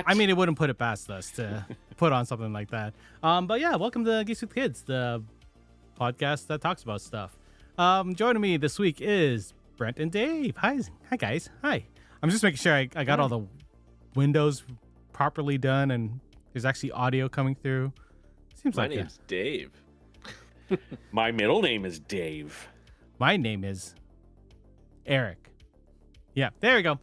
I mean, it wouldn't put it past us to put on something like that. But yeah, welcome to Geeks with Kids, the podcast that talks about stuff. Joining me this week is Brent and Dave. Hi guys. Hi. I'm just making sure I got all the windows properly done and there's actually audio coming through. Seems My like name's Dave. My middle name is Dave. My name is Eric. Yeah, there we go.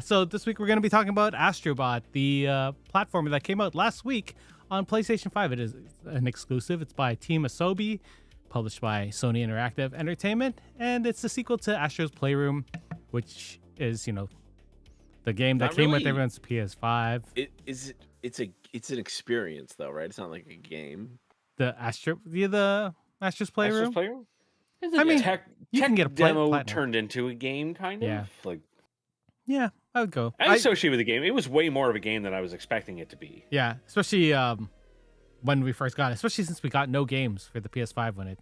So this week we're going to be talking about Astro Bot, the platformer that came out last week on PlayStation 5. It is an exclusive. It's by Team ASOBI, published by Sony Interactive Entertainment, and it's the sequel to Astro's Playroom, which is, the game that came with everyone's PS5. It's an experience though, right? It's not like a game. The Astro's Playroom? Astro's Playroom? I mean, you can get a demo platinum. turned into a game, kind of. Yeah. Like, yeah, I would go. I associate with the game. It was way more of a game than I was expecting it to be. Yeah, especially when we first got it. Especially since we got no games for the PS5 when it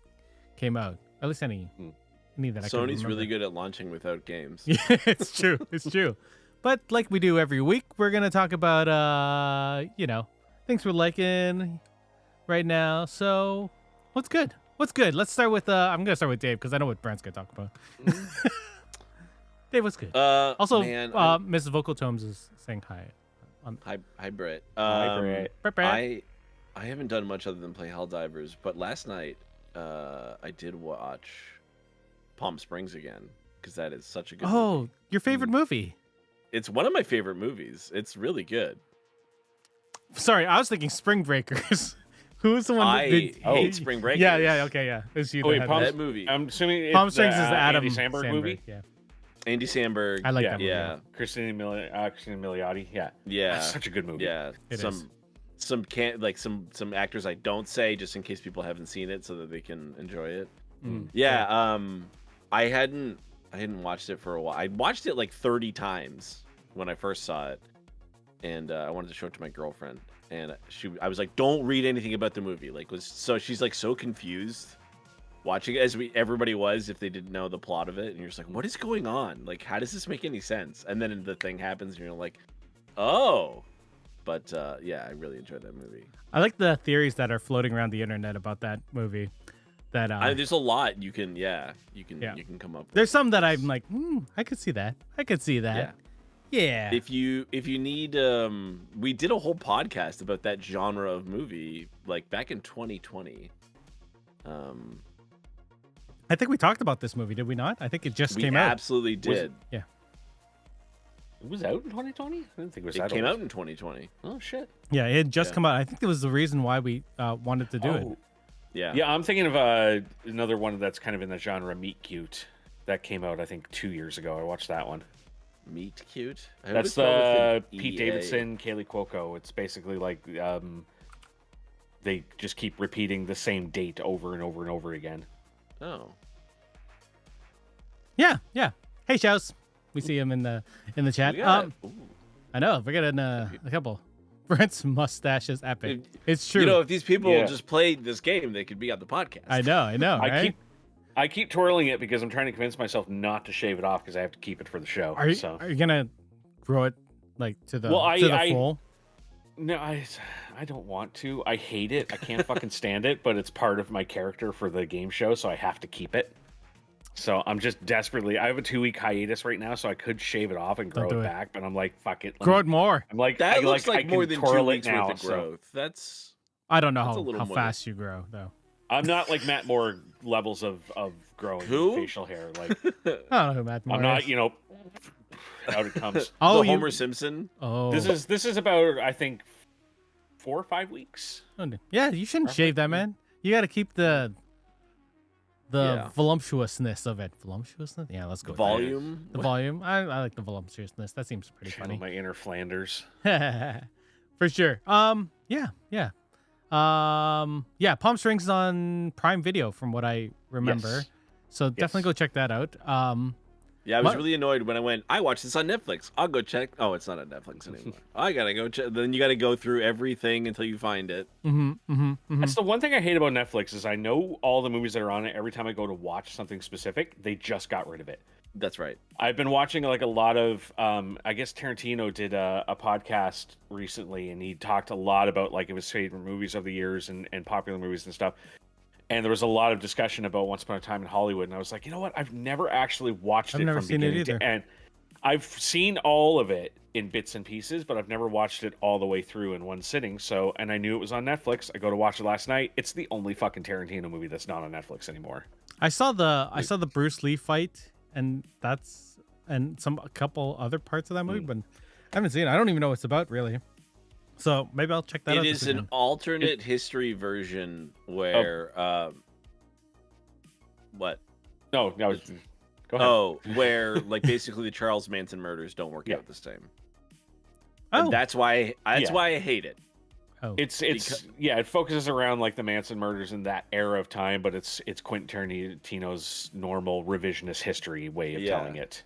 came out. At least any that I can remember. Sony's really good at launching without games. Yeah, it's true. It's true. But like we do every week, we're gonna talk about things we're liking right now. So what's good? Let's start with I'm gonna start with Dave because I know what Brent's gonna talk about. Dave, what's good? Also, man, Mrs. Vocal Tomes is saying hi. Hi, Brett. Hi, Brett. I haven't done much other than play Helldivers, but last night I did watch Palm Springs again because that is such a good movie. Your favorite movie? It's one of my favorite movies. It's really good. Sorry, I was thinking Spring Breakers. Who was the one that I hate Spring Breakers. Yeah, okay, yeah. It was you that had that movie. I'm assuming it's Palm Springs is the Adam Andy Samberg movie. Yeah. Andy Samberg. I like that movie. Yeah. Christina Milioti. Yeah. Yeah. That's such a good movie. Yeah. It some actors I don't say just in case people haven't seen it so that they can enjoy it. Yeah. I hadn't watched it for a while. I watched it like 30 times when I first saw it, and I wanted to show it to my girlfriend. And I was like, "Don't read anything about the movie." She's like so confused watching it, as everybody was if they didn't know the plot of it. And you're just like, "What is going on? Like, how does this make any sense?" And then the thing happens, and you're like, "Oh." But yeah, I really enjoyed that movie. I like the theories that are floating around the internet about that movie. That there's a lot you can come up with. There's some that I'm like, I could see that. Yeah. If you need, we did a whole podcast about that genre of movie like back in 2020. I think we talked about this movie, did we not? I think it just came out. We absolutely did. Yeah. It was out in 2020? I didn't think it was out. It came out in 2020. Oh, shit. Yeah, it had just come out. I think it was the reason why we wanted to do it. Yeah. Yeah, I'm thinking of another one that's kind of in the genre, Meet Cute. That came out, I think, 2 years ago. I watched that one. Meet Cute? That's the Pete Davidson, Kaylee Cuoco. It's basically like they just keep repeating the same date over and over and over again. Oh. Yeah. Hey, Shouse. We see him in the chat. I know. We're getting a couple. Brent's mustache is epic. It's true. If these people just played this game, they could be on the podcast. I know. Right? I keep twirling it because I'm trying to convince myself not to shave it off because I have to keep it for the show. Are you gonna grow it like to the full? No, I don't want to. I hate it. I can't fucking stand it. But it's part of my character for the game show, so I have to keep it. So I'm just desperately. I have a 2-week hiatus right now, so I could shave it off and grow it back. But I'm like, fuck it. Grow it more. I'm like, that looks like more than 2 weeks now, worth of growth. That's. I don't know how fast you grow though. I'm not like Matt Moore levels of growing facial hair. Like I don't know who Matt Moore I'm not, is. out it comes. Homer Simpson. Oh, this is about I think 4 or 5 weeks. Yeah, you shouldn't shave that, man. You got to keep the voluptuousness of it. Voluptuousness? Yeah, let's go. Volume. The volume. I like the voluptuousness. That seems pretty funny. My inner Flanders. For sure. Yeah. Palm Springs is on Prime Video from what I remember. Yes. So definitely go check that out. Yeah, I was really annoyed when I went, I watched this on Netflix. I'll go check. Oh, it's not on Netflix anymore. I gotta go check. Then you gotta go through everything until you find it. That's the one thing I hate about Netflix is I know all the movies that are on it. Every time I go to watch something specific, they just got rid of it. That's right. I've been watching like a lot of I guess Tarantino did a podcast recently, and he talked a lot about like his favorite movies of the years and popular movies and stuff. And there was a lot of discussion about Once Upon a Time in Hollywood, and I was like, you know what? I've never actually watched it from beginning to end. I've seen all of it in bits and pieces, but I've never watched it all the way through in one sitting. So, and I knew it was on Netflix. I go to watch it last night. It's the only fucking Tarantino movie that's not on Netflix anymore. I saw the Bruce Lee fight, and a couple other parts of that movie, but I haven't seen it. I don't even know what it's about really. So maybe I'll check that out. It is an alternate history version where what? No, go ahead. Oh, where like basically the Charles Manson murders don't work out this time. Oh, and that's why I hate it. Oh, it focuses around like the Manson murders in that era of time, but it's Quentin Tarantino's normal revisionist history way of telling it.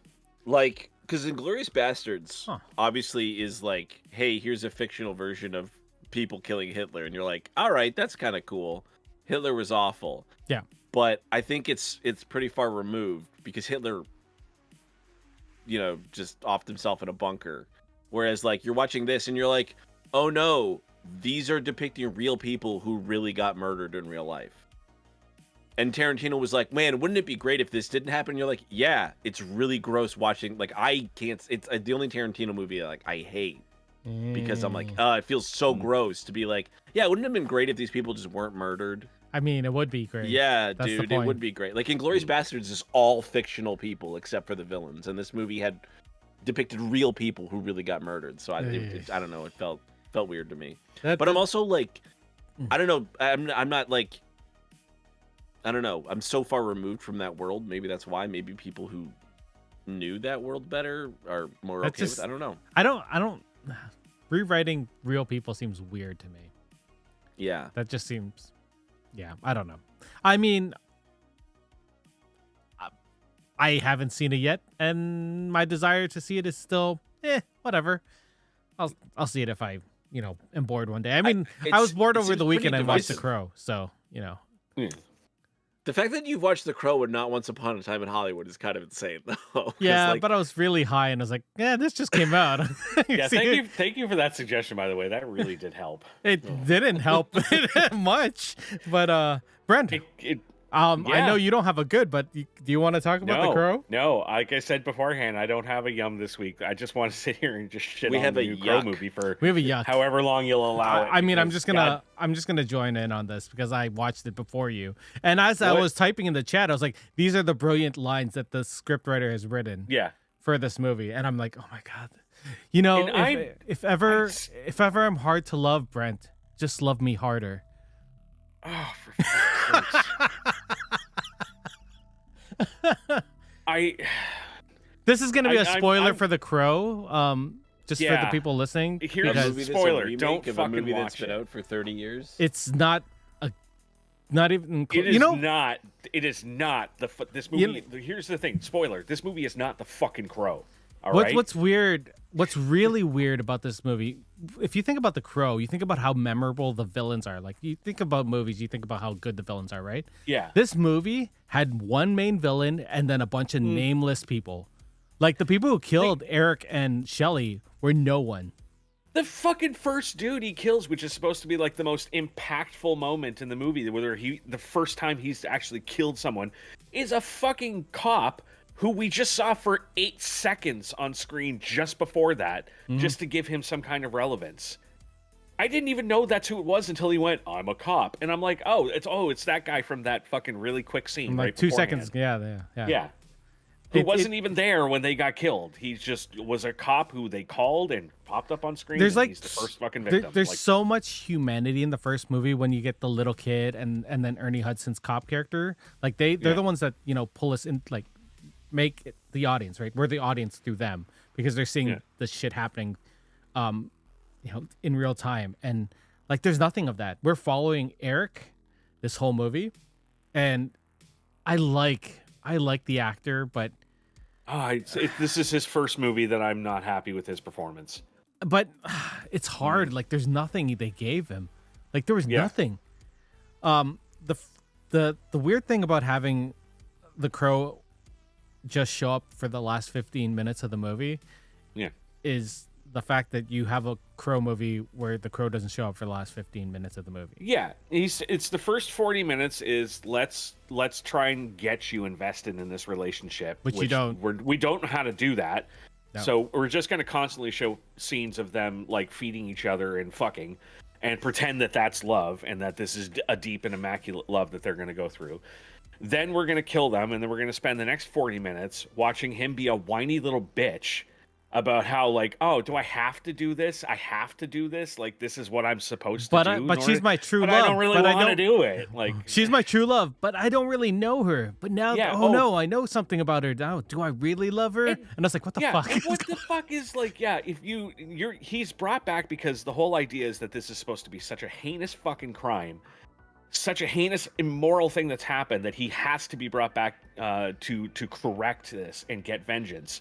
Like, because Inglourious Bastards obviously is like, hey, here's a fictional version of people killing Hitler, and you're like, all right, that's kind of cool. Hitler was awful. Yeah. But I think it's pretty far removed because Hitler, just offed himself in a bunker. Whereas like you're watching this and you're like, oh no, these are depicting real people who really got murdered in real life. And Tarantino was like, man, wouldn't it be great if this didn't happen? And you're like, yeah, it's really gross watching. Like, I can't, it's the only Tarantino movie like I hate because I'm like, it feels so gross to be like, yeah, wouldn't it have been great if these people just weren't murdered? I mean, it would be great. Yeah, dude, it would be great. Like, Inglourious Bastards is all fictional people except for the villains. And this movie had depicted real people who really got murdered. So I don't know, it felt weird to me. But I'm also like, I don't know, I'm not like, I don't know. I'm so far removed from that world. Maybe that's why. Maybe people who knew that world better are more okay with it. I don't know. I don't. Rewriting real people seems weird to me. Yeah. That just seems. Yeah, I don't know. I mean, I haven't seen it yet, and my desire to see it is still, whatever. I'll see it if I, am bored one day. I mean, I was bored over the weekend and watched The Crow, so The fact that you've watched The Crow and not Once Upon a Time in Hollywood is kind of insane, though. Yeah, but I was really high, and I was like, "Yeah, this just came out." Yeah, thank you for that suggestion. By the way, that really did help. It didn't help much, but Brent, I know you don't have a good, but do you want to talk about The Crow? No, like I said beforehand, I don't have a yum this week. I just want to sit here and just shit on the new Crow movie for we have a yuck. However long you'll allow it. I mean, I'm just gonna join in on this because I watched it before you, and as I was typing in the chat, I was like, these are the brilliant lines that the scriptwriter has written. Yeah. For this movie, and I'm like, oh my god, if ever I'm hard to love, Brent, just love me harder. Oh, for fuck's sakes. This is going to be a spoiler for The Crow. Just for the people listening. Here's a spoiler. Don't fucking watch movie that's been out for 30 years. It's not even. It is not. It is not this movie. Here's the thing. Spoiler. This movie is not The fucking Crow. All right. What's weird? What's really weird about this movie? If you think about The Crow, you think about how memorable the villains are. Like, you think about movies, you think about how good the villains are, right? Yeah. This movie had one main villain and then a bunch of nameless people. Like, the people who killed Eric and Shelley were no one. The fucking first dude he kills, which is supposed to be like the most impactful moment in the movie, whether the first time he's actually killed someone, is a fucking cop who we just saw for 8 seconds on screen just before that, just to give him some kind of relevance. I didn't even know that's who it was until he went, I'm a cop. And I'm like, it's that guy from that fucking really quick scene. Like right 2 beforehand. seconds. Yeah. Yeah. Who wasn't even there when they got killed. He just was a cop who they called and popped up on screen. He's the first fucking victim. There's so much humanity in the first movie when you get the little kid and then Ernie Hudson's cop character. Like they're the ones that, pull us in, like, make it the audience, right? We're the audience through them because they're seeing the shit happening, in real time. And like, there's nothing of that. We're following Eric this whole movie, and I like the actor, but this is his first movie that I'm not happy with his performance. But it's hard. Like, there's nothing they gave him. Like, there was nothing. The weird thing about having The Crow just show up for the last 15 minutes of the movie Yeah. is the fact that you have a Crow movie where the Crow doesn't show up for the last 15 minutes of the movie. Yeah, it's the first 40 minutes is let's try and get you invested in this relationship, Which you don't. We don't know how to do that. No. So we're just going to constantly show scenes of them like feeding each other and fucking and pretend that that's love and that this is a deep and immaculate love that they're going to go through. Then we're going to kill them, and then we're going to spend the next 40 minutes watching him be a whiny little bitch about how, like, oh, do I have to do this? I have to do this? Like, this is what I'm supposed to do? But she's my true but love. I don't really want to do it. Like, she's my true love, but I don't really know her. But now, Yeah, no, I know something about her now. Do I really love her? And I was like, what the fuck? What the fuck is, like, yeah, if he's brought back because the whole idea is that this is supposed to be such a heinous fucking crime, such a heinous immoral thing that's happened that he has to be brought back to correct this and get vengeance.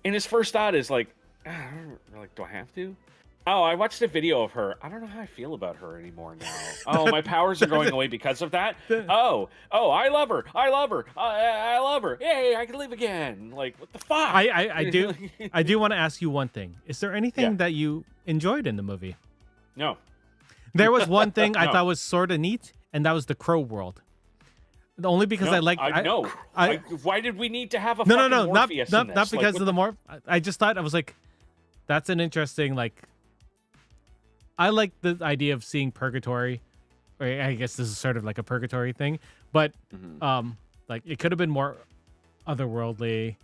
And his first thought is like, do I have to? Oh, I watched a video of her. I don't know how I feel about her anymore now. Oh, my powers are going away because of that. Oh, I love her. I love her. I love her. Yay, I can live again. Like, what the fuck? I do want to ask you one thing. Is there anything that you enjoyed in the movie? No. There was one thing I thought was sort of neat, and that was the Crow world. Only because I like. Why did we need to have a no, fucking Morpheus in this? not because of the more. I just thought I was like, that's an interesting like. I like the idea of seeing purgatory, or I guess this is sort of like a purgatory thing, but like it could have been more otherworldly.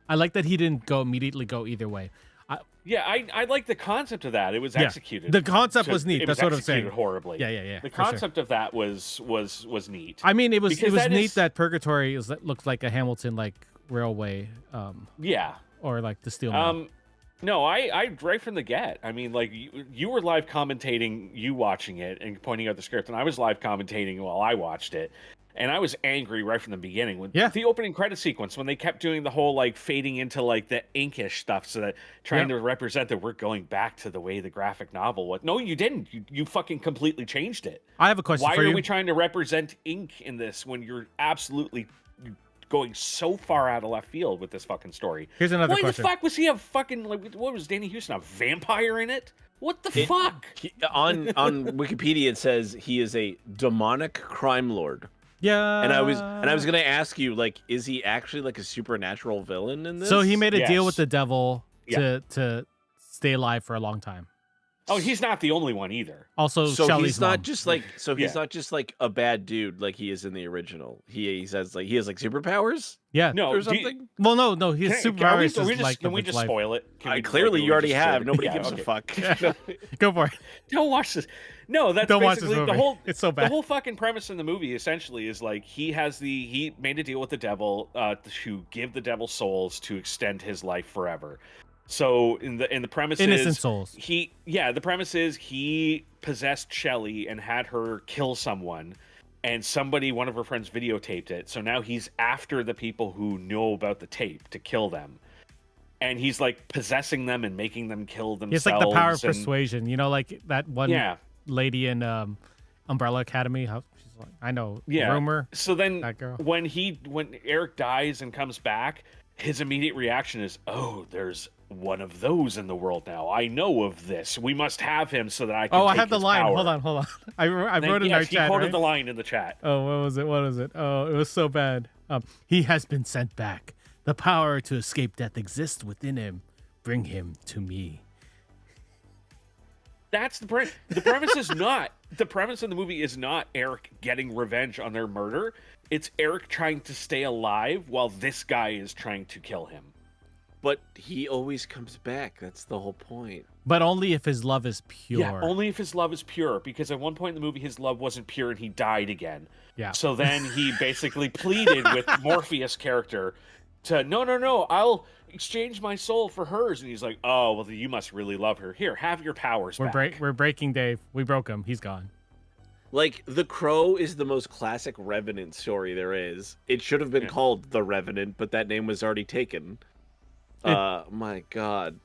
I like that he didn't immediately go either way. I like the concept of that. It was executed. The concept was neat. That's what I'm saying. Horribly. Yeah. The concept of that was neat. I mean, it was neat that purgatory looked like a Hamilton like railway. Or like the steel mill. No, I right from the get. I mean, like you were live commentating, you watching it and pointing out the script, and I was live commentating while I watched it. And I was angry right from the beginning with the opening credit sequence when they kept doing the whole like fading into like the inkish stuff, so that trying to represent that we're going back to the way the graphic novel was. No, you didn't. You fucking completely changed it. I have a question for you. Why are we trying to represent ink in this when you're absolutely going so far out of left field with this fucking story? Here's another question. Why the fuck was he a fucking, like, what was Danny Houston, a vampire in it? What the fuck? On Wikipedia it says he is a demonic crime lord. Yeah. And I was gonna ask you, like, is he actually like a supernatural villain in this? So he made a deal with the devil to stay alive for a long time. Oh, he's not the only one either. Also, so Shelley's he's not mom. just like he's not just like a bad dude like he is in the original. He says like he has like superpowers. Yeah. No. Or something. No. His superpowers is like. Can we just spoil it? Clearly, you already have. Nobody gives a fuck. Go for it. Don't watch this. No, that's Don't basically watch this movie. the whole. It's so bad. The whole fucking premise in the movie essentially is like he made a deal with the devil to give the devil souls to extend his life forever. So in the premise innocent souls. The premise is he possessed Shelley and had her kill someone, and one of her friends videotaped it. So now he's after the people who know about the tape to kill them. And he's like possessing them and making them kill themselves. It's like the power of persuasion, like that one lady in Umbrella Academy. How she's like, I know, rumor. So then that girl. when Eric dies and comes back, his immediate reaction is, "Oh, there's one of those in the world now. I know of this. We must have him so that I can." I have the line. Power. Hold on. I wrote it in our chat. He quoted the line in the chat. Oh, what was it? Oh, it was so bad. He has been sent back. The power to escape death exists within him. Bring him to me. That's the premise. The premise is not. The premise of the movie is not Eric getting revenge on their murder. It's Eric trying to stay alive while this guy is trying to kill him. But he always comes back. That's the whole point. But only if his love is pure. Yeah, only if his love is pure. Because at one point in the movie, his love wasn't pure and he died again. Yeah. So then he basically pleaded with Morpheus' character to, no, I'll exchange my soul for hers. And he's like, oh, well, you must really love her. Here, have your powers back. We're breaking Dave. We broke him. He's gone. Like, The Crow is the most classic Revenant story there is. It should have been called The Revenant, but that name was already taken. My God.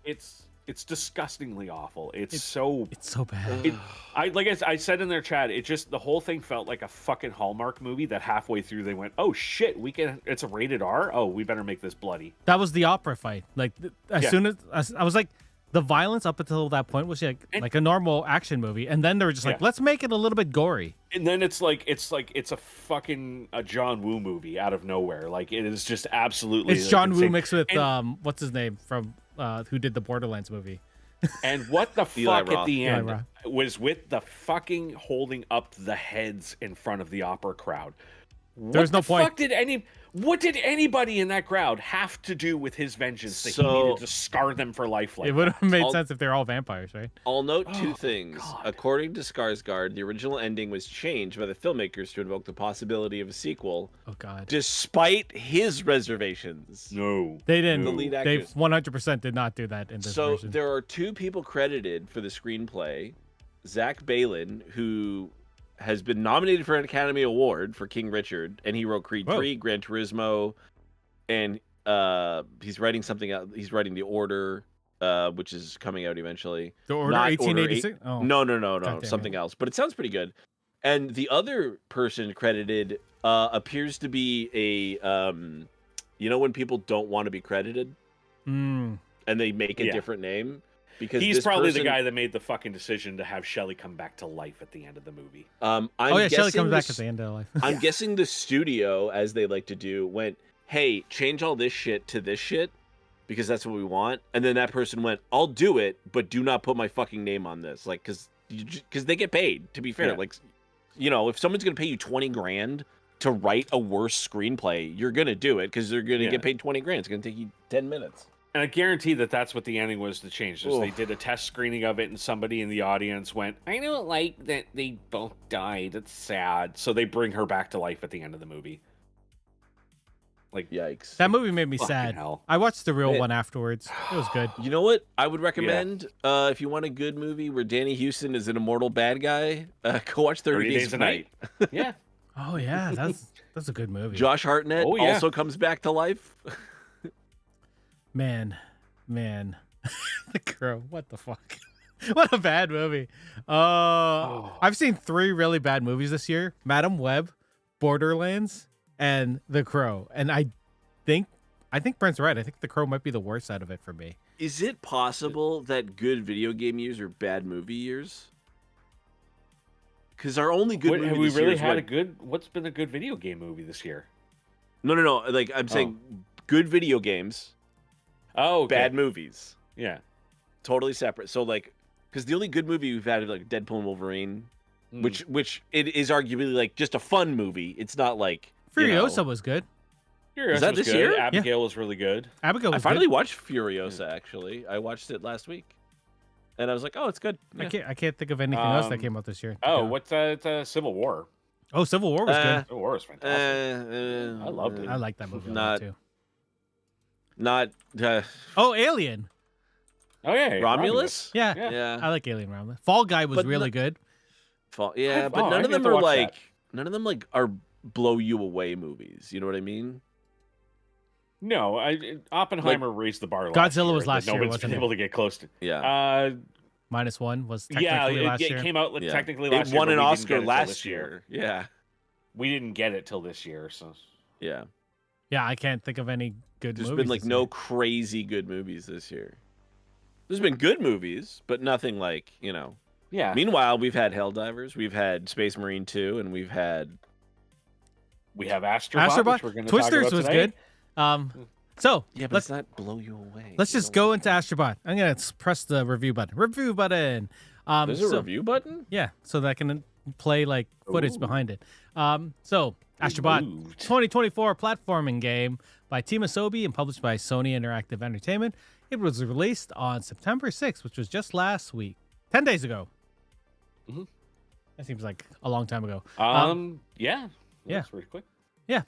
It's It's disgustingly awful. It's It's so bad. I said in their chat, it just the whole thing felt like a fucking Hallmark movie that halfway through they went, oh shit, it's a rated R. Oh, we better make this bloody. That was the opera fight. Like as soon as I was like, the violence up until that point was like a normal action movie, and then they were just like, let's make it a little bit gory. And then it's a fucking John Woo movie out of nowhere. Like it is just absolutely. It's John Woo insane. mixed with what's his name from who did the Borderlands movie. And what the fuck at the Eli end Roth. was with the fucking holding up the heads in front of the opera crowd. There's no point. What did anybody in that crowd have to do with his vengeance that he needed to scar them for life like It would that? have made sense if they're all vampires, right? I'll note two things. God. According to Skarsgård, the original ending was changed by the filmmakers to invoke the possibility of a sequel, Oh God. despite his reservations. No. They didn't. The lead They actors. 100% did not do that in this So version. there are two people credited for the screenplay. Zach Balin, who has been nominated for an Academy Award for King Richard, and he wrote Creed 3, Gran Turismo, and he's writing something out. He's writing The Order, which is coming out eventually. The Order Not 1886? Oh. No, something else. But it sounds pretty good. And the other person credited appears to be a, when people don't want to be credited and they make a different name. Because he's probably the guy that made the fucking decision to have Shelley come back to life at the end of the movie. Shelley comes back at the end of life. I'm guessing the studio, as they like to do, went, hey, change all this shit to this shit because that's what we want. And then that person went, I'll do it, but do not put my fucking name on this. Like, because they get paid, to be fair. Yeah. Like, if someone's going to pay you 20 grand to write a worse screenplay, you're going to do it because they're going to get paid 20 grand. It's going to take you 10 minutes. And I guarantee that's what the ending was to change. They did a test screening of it, and somebody in the audience went, I don't like that they both died. It's sad. So they bring her back to life at the end of the movie. Like, yikes. That movie made me Fucking sad. hell. I watched the real one afterwards. It was good. You know what I would recommend if you want a good movie where Danny Houston is an immortal bad guy? Go watch 30 Days of Night. Yeah. Oh yeah, that's a good movie. Josh Hartnett also comes back to life. Man. The Crow. What the fuck? What a bad movie. I've seen 3 really bad movies this year. Madam Web, Borderlands, and The Crow. And I think Brent's right. I think The Crow might be the worst out of it for me. Is it possible that good video game years are bad movie years? Because our only good movie have we this year really is had what... what's been a good video game movie this year? No. Like, I'm saying good video games, okay. bad movies. Yeah. Totally separate. So, like, because the only good movie we've had is, like, Deadpool and Wolverine, which it is arguably, like, just a fun movie. It's not, like... Furiosa was good. Furiosa was that was this good. year? Abigail was really good. Abigail was I finally good. watched Furiosa, actually. I watched it last week. And I was like, oh, it's good. Yeah. I can't think of anything else that came out this year. Oh, what's Civil War? Oh, Civil War was good. Civil War was fantastic. I loved it. I like that movie a lot too. Oh, Alien. Oh yeah, Romulus? Yeah. I like Alien Romulus. Fall Guy was really good. But none of them are like are blow you away movies. You know what I mean? No, Oppenheimer raised the bar. Godzilla was last year. Nobody's Wasn't been able to get close to. Yeah. -1 was technically last year. It came out technically last year. It won an but we didn't Oscar get it till last this year. Yeah. We didn't get it till this year, so. Yeah. Yeah, I can't think of any good There's movies. been like no crazy good movies this year. There's been good movies, but nothing like, Yeah. Meanwhile, we've had Helldivers, we've had Space Marine 2, and we have Astro Bot, which we're going to talk Twisters about was today. good. So yeah, but let's not blow you away. Let's just go into Astro Bot. I'm gonna press the review button. Review button. There's a review button? Yeah, so that I can play like footage behind it. So Astro Bot 2024 platforming game by Team ASOBI and published by Sony Interactive Entertainment. It was released on September 6th, which was just last week, 10 days ago. Mm-hmm. That seems like a long time ago. Yeah. Yeah. That's pretty quick. Yeah.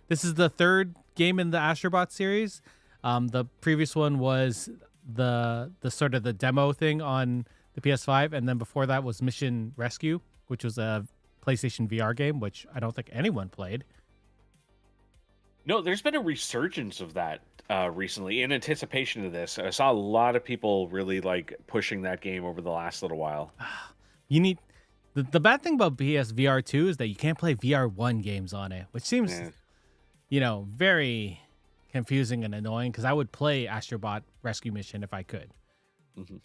This is the third game in the Astro Bot series. The previous one was the sort of the demo thing on the PS5, and then before that was Mission Rescue, which was a PlayStation VR game, which I don't think anyone played. No, there's been a resurgence of that recently in anticipation of this. I saw a lot of people really like pushing that game over the last little while. You need the bad thing about PSVR 2 is that you can't play VR 1 games on it, which seems very confusing and annoying because I would play Astro Bot Rescue Mission if I could. Mm-hmm.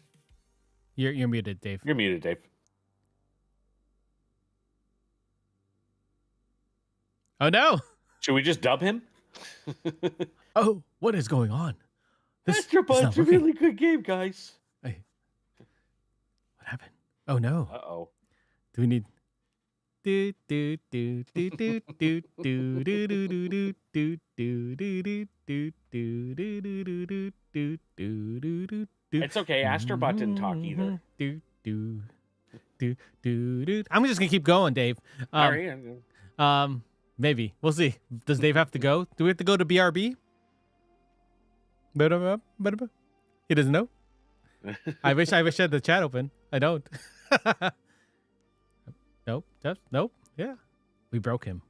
You're muted, Dave. You're muted, Dave. Oh no! Should we just dub him? Oh, what is going on? Astro Bot's a really good game, guys. Hey. What happened? Oh no. Uh-oh. Do we need do do do do do do do do do do do do do do do do do. It's okay. Astro Bot didn't talk either. I'm just gonna keep going, Dave. All right. Maybe we'll see. Does Dave have to go? Do we have to go to BRB? He doesn't know. I wish I had the chat open. I don't. Nope. Nope. Yeah. We broke him.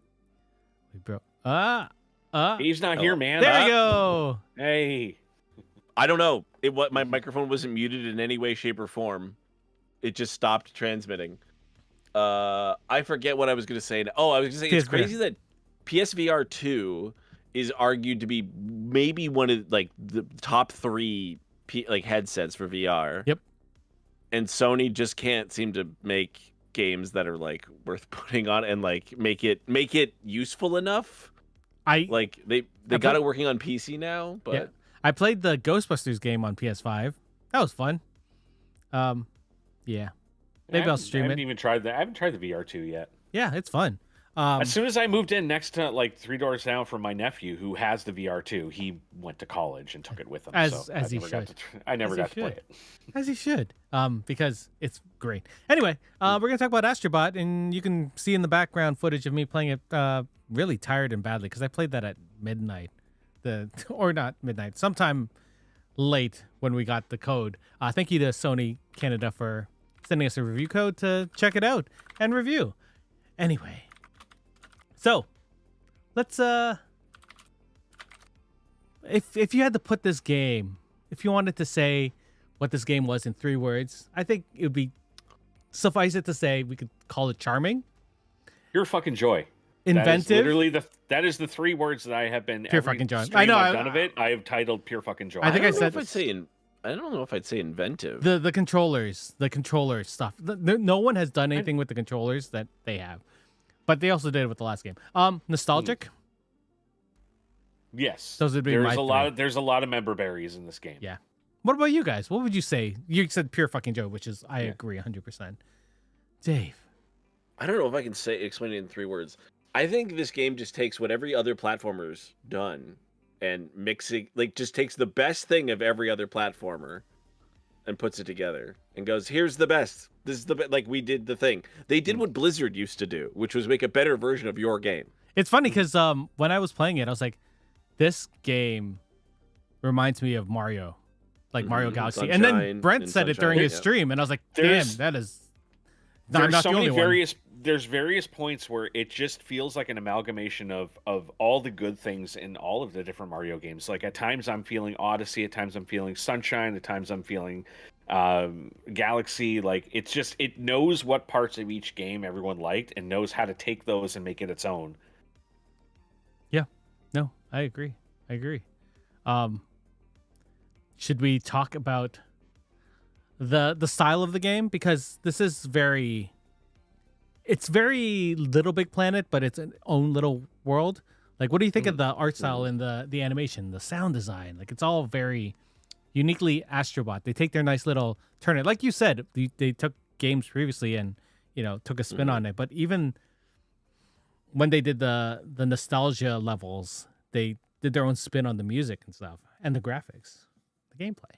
He's not here, man. There we go. Hey. I don't know. My microphone wasn't muted in any way, shape, or form. It just stopped transmitting. I forget what I was going to say. Oh, I was going to say it's crazy that PSVR 2 is argued to be maybe one of like the top 3 headsets for VR. Yep. And Sony just can't seem to make games that are like worth putting on and like make it useful enough. They got it working on PC now, but yeah. I played the Ghostbusters game on PS5. That was fun. Yeah. Maybe I'll stream it. I haven't even tried that. I haven't tried the VR2 yet. Yeah, it's fun. As soon as I moved in next to like 3 doors down from my nephew who has the VR2, he went to college and took it with him. As he should. I never got to play it. As he should. Because it's great. Anyway, we're going to talk about Astro Bot, and you can see in the background footage of me playing it really tired and badly because I played that at midnight. Or not midnight, sometime late when we got the code. Thank you to Sony Canada for sending us a review code to check it out and review. Anyway, so let's if you had to put this game, if you wanted to say what this game was in 3 words, I think it would be suffice it to say we could call it charming, pure fucking joy, inventive. That is the 3 words that I have been pure fucking joy. I know I've done of it. I have titled pure fucking joy. I don't know if I'd say inventive. The controllers, the controller stuff. No one has done anything with the controllers that they have, but they also did it with the last game. Nostalgic. Yes, those would be There's a lot of member berries in this game. Yeah. What about you guys? What would you say? You said pure fucking joy, which is I agree 100%. Dave, I don't know if I can explain it in 3 words. I think this game just takes what every other platformer's done and just takes the best thing of every other platformer and puts it together and goes, here's the best. This is the best. Like we did the thing. They did what Blizzard used to do, which was make a better version of your game. It's funny because when I was playing it, I was like, this game reminds me of Mario, like Mario Galaxy. Sunshine, and then Brent said it during his stream, and I was like, damn, that is... I'm not the only one. There's various points where it just feels like an amalgamation of all the good things in all of the different Mario games. Like at times I'm feeling Odyssey, at times I'm feeling Sunshine, at times I'm feeling Galaxy. Like it knows what parts of each game everyone liked and knows how to take those and make it its own. Yeah, no, I agree. Should we talk about the style of the game? Because this is it's very Little Big Planet, but it's its own little world. Like, what do you think of the art style and the animation, the sound design? Like, it's all very uniquely Astro Bot. They take their nice little turn. Like you said, they took games previously and, took a spin on it. But even when they did the nostalgia levels, they did their own spin on the music and stuff and the graphics, the gameplay.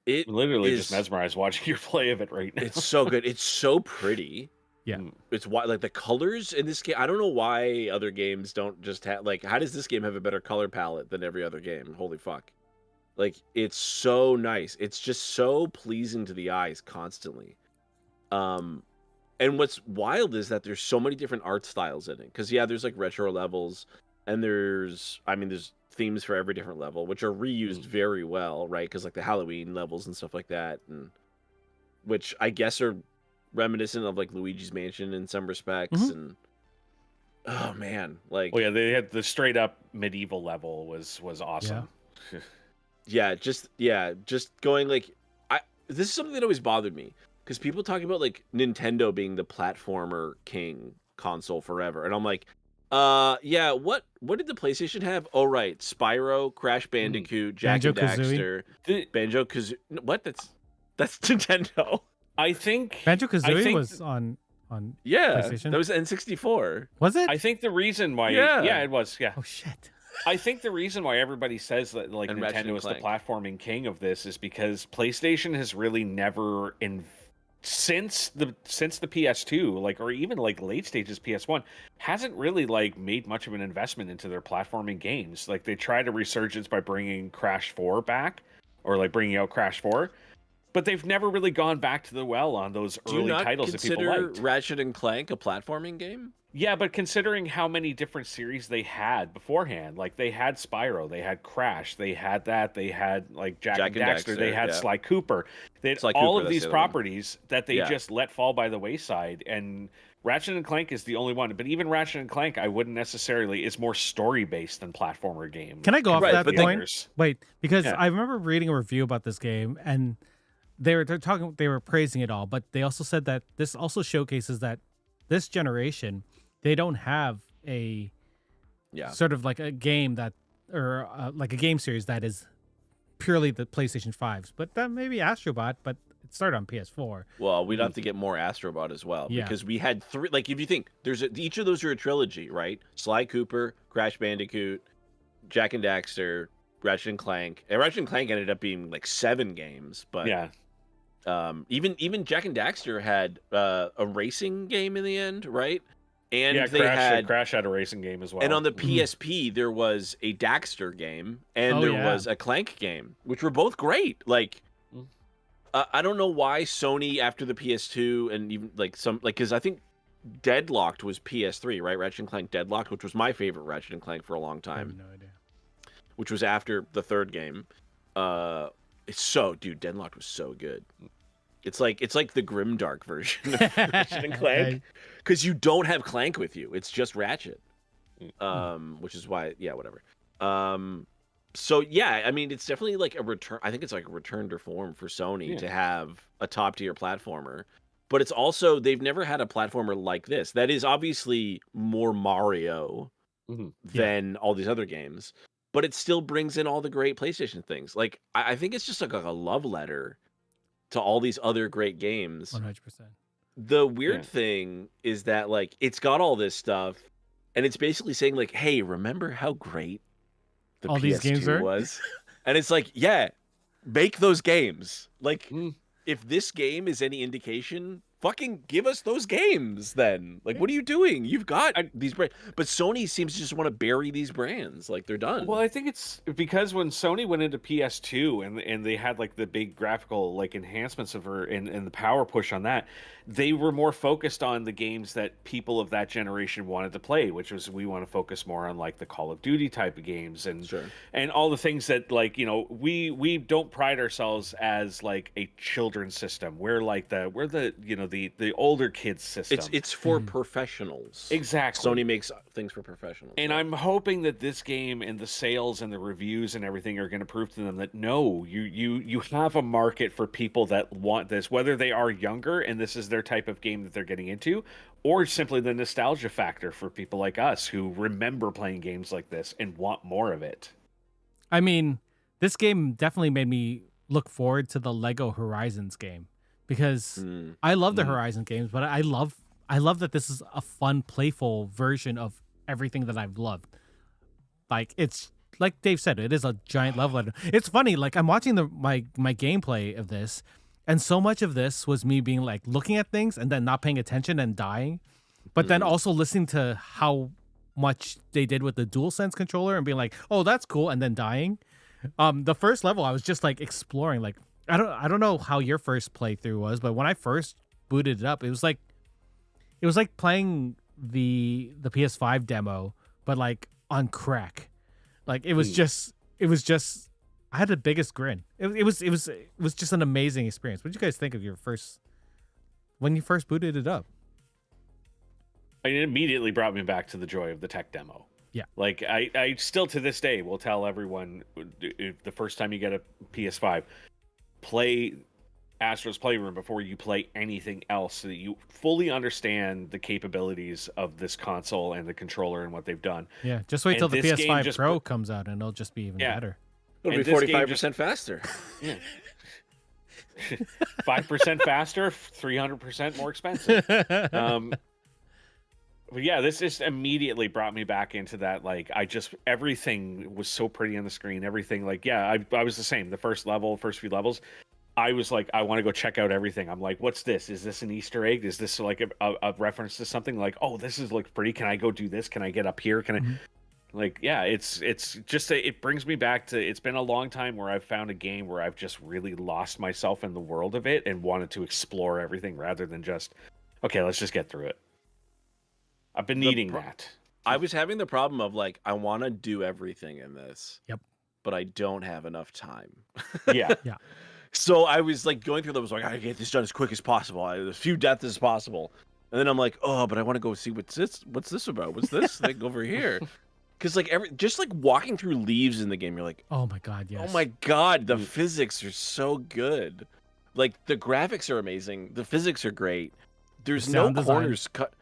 It literally just mesmerized watching your play of it right now. It's so good. It's so pretty. Yeah. It's why, like, the colors in this game, I don't know why other games don't just have, like, how does this game have a better color palette than every other game? Holy fuck. Like, it's so nice. It's just so pleasing to the eyes constantly. And what's wild is that there's so many different art styles in it. Because, yeah, there's, like, retro levels. and there's themes for every different level, which are reused very well, right? Because like the Halloween levels and stuff like that, and which I guess are reminiscent of like Luigi's Mansion in some respects. And oh man, like well, yeah, they had the straight up medieval level was awesome. just going like this is something that always bothered me, because people talking about like Nintendo being the platformer king console forever, and I'm like, yeah, what did the PlayStation have? Oh right, Spyro, Crash Bandicoot, Jak and Daxter, Banjo Kazooie. What? That's Nintendo. I think Banjo Kazooie was on PlayStation. That was N64. Was it? I think the reason why it was. Oh shit. I think the reason why everybody says that like And Nintendo is the platforming king of this is because PlayStation has really never since the PS2, like, or even like late stages PS1, hasn't really like made much of an investment into their platforming games. Like they tried a resurgence by bringing Crash 4 back, or like bringing out Crash 4, but they've never really gone back to the well on those early titles that people liked. Do you not consider Ratchet and Clank a platforming game? Yeah, but considering how many different series they had beforehand, like they had Spyro, they had Crash, they had like Jak and Daxter, they had Sly Cooper. They had all of these properties that they just let fall by the wayside. And Ratchet and Clank is the only one. But even Ratchet and Clank, I wouldn't necessarily, is more story-based than platformer game. Can I go off that point? Wait, because I remember reading a review about this game, and they were praising it all, but they also said that this also showcases that this generation, they don't have a sort of like a game that, or like a game series that is purely the PlayStation 5s, but that maybe Astro Bot, but it started on PS4. Well, we'd have to get more Astro Bot as well, because we had 3. Like if you think each of those are a trilogy, right? Sly Cooper, Crash Bandicoot, Jak and Daxter, Ratchet and Clank. And Ratchet and Clank ended up being like 7 games, but even Jak and Daxter had a racing game in the end, right? And Crash had a racing game as well. And on the PSP, there was a Daxter game, and there was a Clank game, which were both great. Like, I don't know why Sony, after the PS2, and even like because I think Deadlocked was PS3, right? Ratchet and Clank Deadlocked, which was my favorite Ratchet and Clank for a long time. I have no idea. Which was after the third game. Deadlocked was so good. It's like the grimdark version of Ratchet and Clank, because you don't have Clank with you. It's just Ratchet, which is why, whatever. So yeah, I mean, it's definitely like a return. I think it's like a return to form for Sony to have a top tier platformer, but it's also they've never had a platformer like this. That is obviously more Mario than all these other games, but it still brings in all the great PlayStation things. Like I think it's just like a love letter to all these other great games. 100%. The weird thing is that like it's got all this stuff, and it's basically saying like, "Hey, remember how great the all PS2 these games was?" And it's like, yeah, make those games. Like, if this game is any indication, fucking give us those games then. Like, what are you doing? You've got these brands. But Sony seems to just want to bury these brands. Like, they're done. Well, I think it's because when Sony went into PS2 and they had like the big graphical like enhancements of her and the power push on that, they were more focused on the games that people of that generation wanted to play, which was we want to focus more on like the Call of Duty type of games and all the things that like, you know, we don't pride ourselves as like a children's system. We're like the older kids system. It's for professionals. Exactly. Sony makes things for professionals. And I'm hoping that this game and the sales and the reviews and everything are going to prove to them that no, you have a market for people that want this, whether they are younger and this is their type of game that they're getting into, or simply the nostalgia factor for people like us who remember playing games like this and want more of it. I mean, this game definitely made me look forward to the Lego Horizons game, because I love the Horizon games, but I love that this is a fun, playful version of everything that I've loved. Like, it's like Dave said, it is a giant level. It's funny, like I'm watching my gameplay of this, and so much of this was me being like looking at things and then not paying attention and dying, but then also listening to how much they did with the DualSense controller and being like, oh, that's cool, and then dying. The first level I was just like exploring. Like I don't know how your first playthrough was, but when I first booted it up, it was like playing the PS5 demo, but like on crack. Like it was just I had the biggest grin. It was just an amazing experience. What did you guys think of when you first booted it up? It immediately brought me back to the joy of the tech demo. Yeah. Like I still to this day will tell everyone, if the first time you get a PS5, play Astro's Playroom before you play anything else, so that you fully understand the capabilities of this console and the controller and what they've done. Yeah, just wait till the this game PS5 Pro comes out and it'll just be even better. It'll And be this game 45% faster. Yeah. 5% faster, 300% more expensive. But yeah, this just immediately brought me back into that. Like, everything was so pretty on the screen. Everything, like, yeah, I was the same. The first few levels, I was like, I want to go check out everything. I'm like, what's this? Is this an Easter egg? Is this like a reference to something? Like, oh, this looks pretty. Can I go do this? Can I get up here? Can I? Like, yeah, it's just it brings me back to, it's been a long time where I've found a game where I've just really lost myself in the world of it and wanted to explore everything rather than just, okay, let's just get through it. I've been needing that. I was having the problem of like, I want to do everything in this. Yep. But I don't have enough time. Yeah. Yeah. So I was like going through those, like, I gotta get this done as quick as possible. As few deaths as possible. And then I'm like, oh, but I want to go see what's this about? What's this thing over here? Because like just like walking through leaves in the game, you're like, oh my god, yes. Oh my god, the physics are so good. Like the graphics are amazing. The physics are great. There's no corners cut.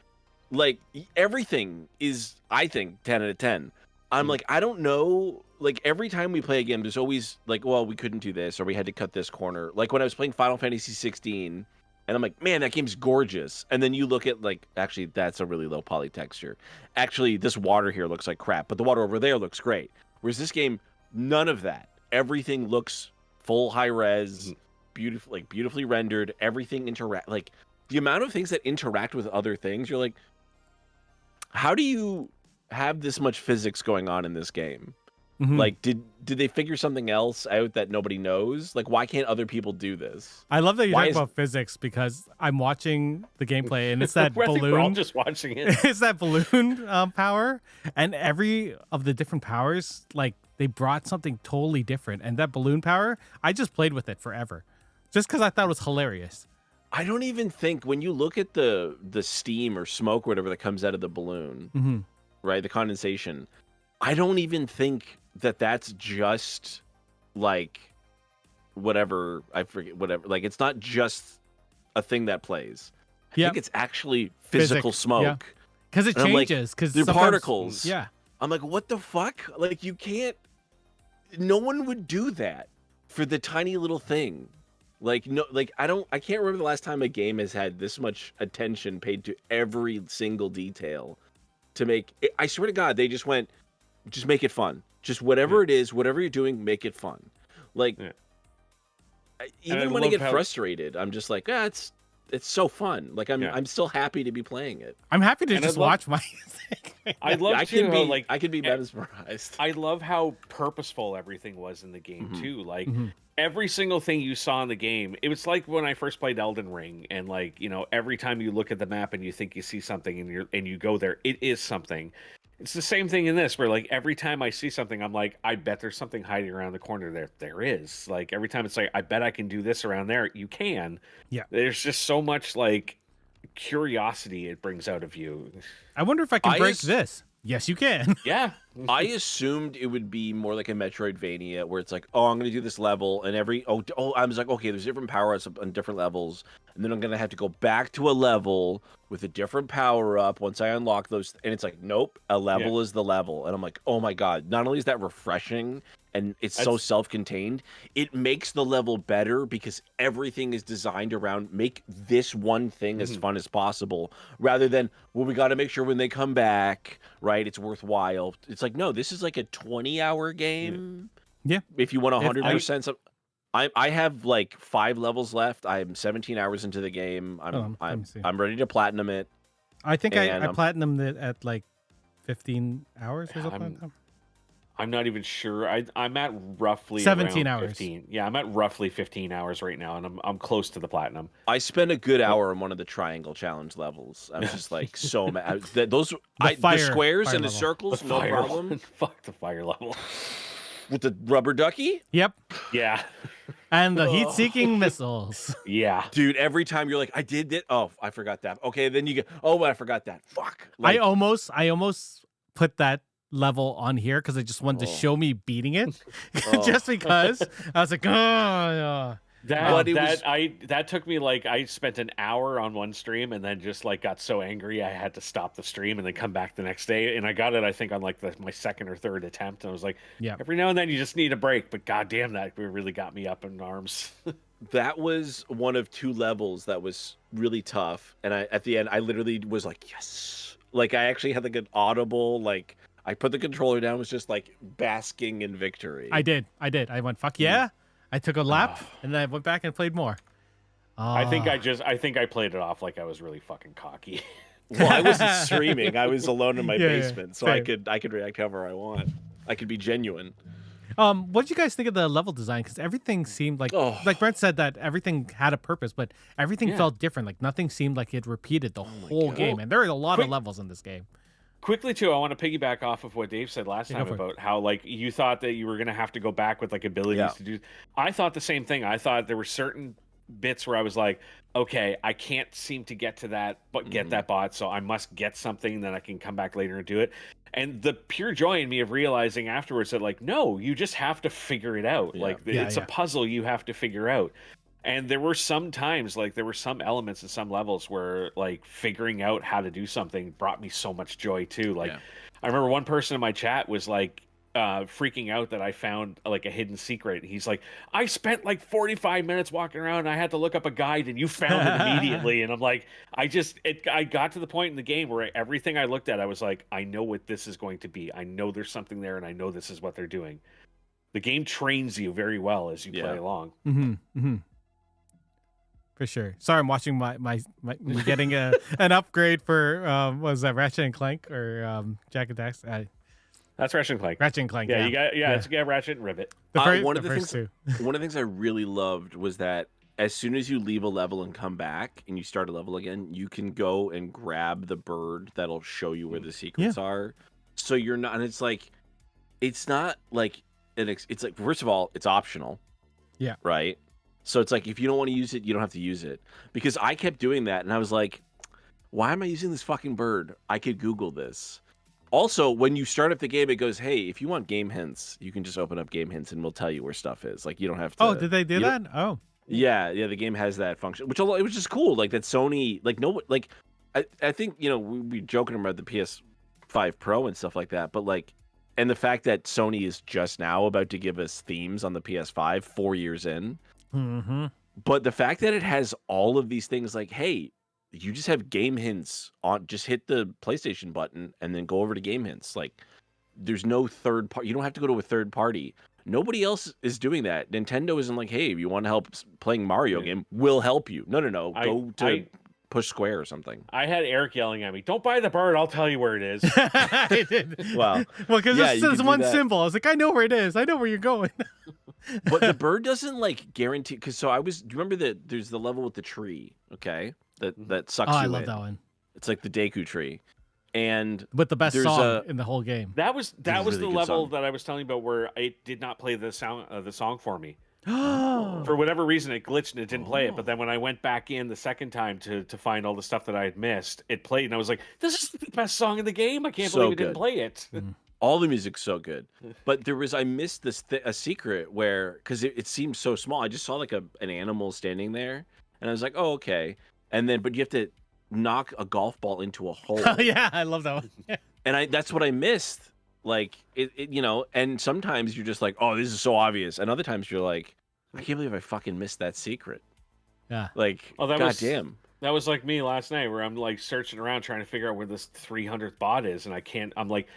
Like everything is, I think, 10 out of 10. I'm like, I don't know. Like every time we play a game, there's always like, well, we couldn't do this or we had to cut this corner. Like when I was playing Final Fantasy 16, and I'm like, man, that game's gorgeous. And then you look at like, actually, that's a really low poly texture. Actually, this water here looks like crap, but the water over there looks great. Whereas this game, none of that. Everything looks full high res, beautifully rendered. Everything like the amount of things that interact with other things. You're like, how do you have this much physics going on in this game? Like, did they figure something else out that nobody knows? Like, why can't other people do this? I love that you talk about physics because I'm watching the gameplay and it's that balloon. We're all just watching it. It's that balloon power, and every of the different powers, like they brought something totally different. And that balloon power, I just played with it forever, just because I thought it was hilarious. I don't even think when you look at the steam or smoke or whatever that comes out of the balloon, right? The condensation. I don't even think that that's just like whatever, I forget, whatever. Like it's not just a thing that plays. I think it's actually physical smoke. Because it changes. Because they're particles. Yeah. I'm like, what the fuck? Like you can't. No one would do that for the tiny little thing. Like no, like I can't remember the last time a game has had this much attention paid to every single detail to make it. I swear to God, they just went, just make it fun. Just whatever it is, whatever you're doing, make it fun. Like even when I get frustrated, I'm just like, it's so fun. Like I'm still happy to be playing it. I'm happy to just watch my thing. I love I can be mesmerized. I love how purposeful everything was in the game too. Like every single thing you saw in the game, it was like when I first played Elden Ring, and like, you know, every time you look at the map and you think you see something and you go there, it is something. It's the same thing in this, where like every time I see something, I'm like, I bet there's something hiding around the corner there. There is. Like every time it's like, I bet I can do this around there. You can. Yeah. There's just so much like curiosity it brings out of you. I wonder if I can break this. Yes, you can. Yeah. I assumed it would be more like a Metroidvania where it's like, oh, I'm going to do this level, and I was like, okay, there's different power-ups on different levels, and then I'm going to have to go back to a level with a different power-up once I unlock those, and it's like, nope, a level is the level, and I'm like, oh my god, not only is that refreshing, and it's so self-contained, it makes the level better because everything is designed around make this one thing as fun as possible, rather than, well, we got to make sure when they come back, right, it's worthwhile. It's like, no, this is like a 20-hour game. Yeah. If you want 100%. I have like 5 levels left. I'm 17 hours into the game. I'm ready to platinum it. I think I platinumed it at like 15 hours or something. I'm not even sure. I'm at roughly 17 around hours. 15. Yeah, I'm at roughly 15 hours right now, and I'm close to the platinum. I spent a good hour on one of the triangle challenge levels. I was just like so mad. Those the squares and the level. circles, The no fire problem. one. Fuck the fire level. With the rubber ducky? Yep. Yeah. And the heat-seeking missiles. Yeah. Dude, every time you're like, I did it. Oh, I forgot that. Okay, then you get, oh, I forgot that. Fuck. I almost put that level on here because I just wanted to show me beating it. Just because I was like, oh. That took me like I spent an hour on one stream and then just like got so angry I had to stop the stream and then come back the next day, and I got it I think on like my second or third attempt, and I was like, yeah, every now and then you just need a break, but goddamn, that really got me up in arms. That was one of 2 levels that was really tough, and at the end I literally was like, yes, like I actually had like an audible, like I put the controller down, was just like basking in victory. I did. I went, fuck yeah. I took a lap and then I went back and played more. I think I played it off like I was really fucking cocky. Well, I wasn't streaming. I was alone in my basement, so same. I could react however I want. I could be genuine. What did you guys think of the level design? Because everything seemed like Brent said, that everything had a purpose, but everything felt different. Like nothing seemed like it repeated the whole game, and there are a lot of levels in this game. Quickly too, I want to piggyback off of what Dave said last time about how like you thought that you were going to have to go back with like abilities to do. I thought the same thing. I thought there were certain bits where I was like, okay, I can't seem to get to that, but get that bot, so I must get something, then I can come back later and do it. And the pure joy in me of realizing afterwards that like, no, you just have to figure it out. Yeah. Like it's a puzzle you have to figure out. And there were some times, like there were some elements in some levels where like figuring out how to do something brought me so much joy too. Like I remember one person in my chat was like freaking out that I found like a hidden secret. He's like, I spent like 45 minutes walking around and I had to look up a guide and you found it immediately. And I'm like, I got to the point in the game where everything I looked at, I was like, I know what this is going to be. I know there's something there and I know this is what they're doing. The game trains you very well as you play along. For sure. Sorry, I'm watching my getting an upgrade for was that Ratchet and Clank or Jack and Dax? That's Ratchet and Clank. Ratchet and Clank. Yeah, you got Ratchet and Rivet. One of the things I really loved was that as soon as you leave a level and come back and you start a level again, you can go and grab the bird that'll show you where the secrets are. So you're not, and it's like, it's not like it's like, first of all, it's optional. Yeah. Right. So it's like, if you don't want to use it, you don't have to use it. Because I kept doing that, and I was like, why am I using this fucking bird? I could Google this. Also, when you start up the game, it goes, hey, if you want game hints, you can just open up game hints, and we'll tell you where stuff is. Like, you don't have to... Oh, did they do that? Oh. Yeah, the game has that function, which it was just cool. Like, that Sony... Like, no, like, I think, you know, we're joking about the PS5 Pro and stuff like that, but, like, and the fact that Sony is just now about to give us themes on the PS5 4 years in... But the fact that it has all of these things, like, hey, you just have game hints on, just hit the PlayStation button and then go over to game hints. Like, there's no third party. You don't have to go to a third party. Nobody else is doing that. Nintendo isn't like, hey, if you want to help playing Mario game, we'll help you. No. Go to push square or something. I had Eric yelling at me, don't buy the bird, I'll tell you where it is. I did. Well, because there's one symbol. I was like, I know where it is. I know where you're going. But the bird doesn't like guarantee, because do you remember that there's the level with the tree, okay? That sucks you in. I love that one. It's like the Deku tree. And with the best song in the whole game. That was really the level that I was telling you about where it did not play the song for me. For whatever reason, it glitched and it didn't play it. But then when I went back in the second time to find all the stuff that I had missed, it played, and I was like, "This is the best song in the game! I can't believe it didn't play it." All the music's so good, but I missed this a secret where, because it seemed so small. I just saw like an animal standing there, and I was like, "Oh, okay." And then, but you have to knock a golf ball into a hole. Oh yeah, I love that one. And that's what I missed. Like it, you know. And sometimes you're just like, "Oh, this is so obvious," and other times you're like, I can't believe I fucking missed that secret. Yeah. Like, goddamn. That was like me last night, where I'm like searching around trying to figure out where this 300th bot is, and I can't. I'm like,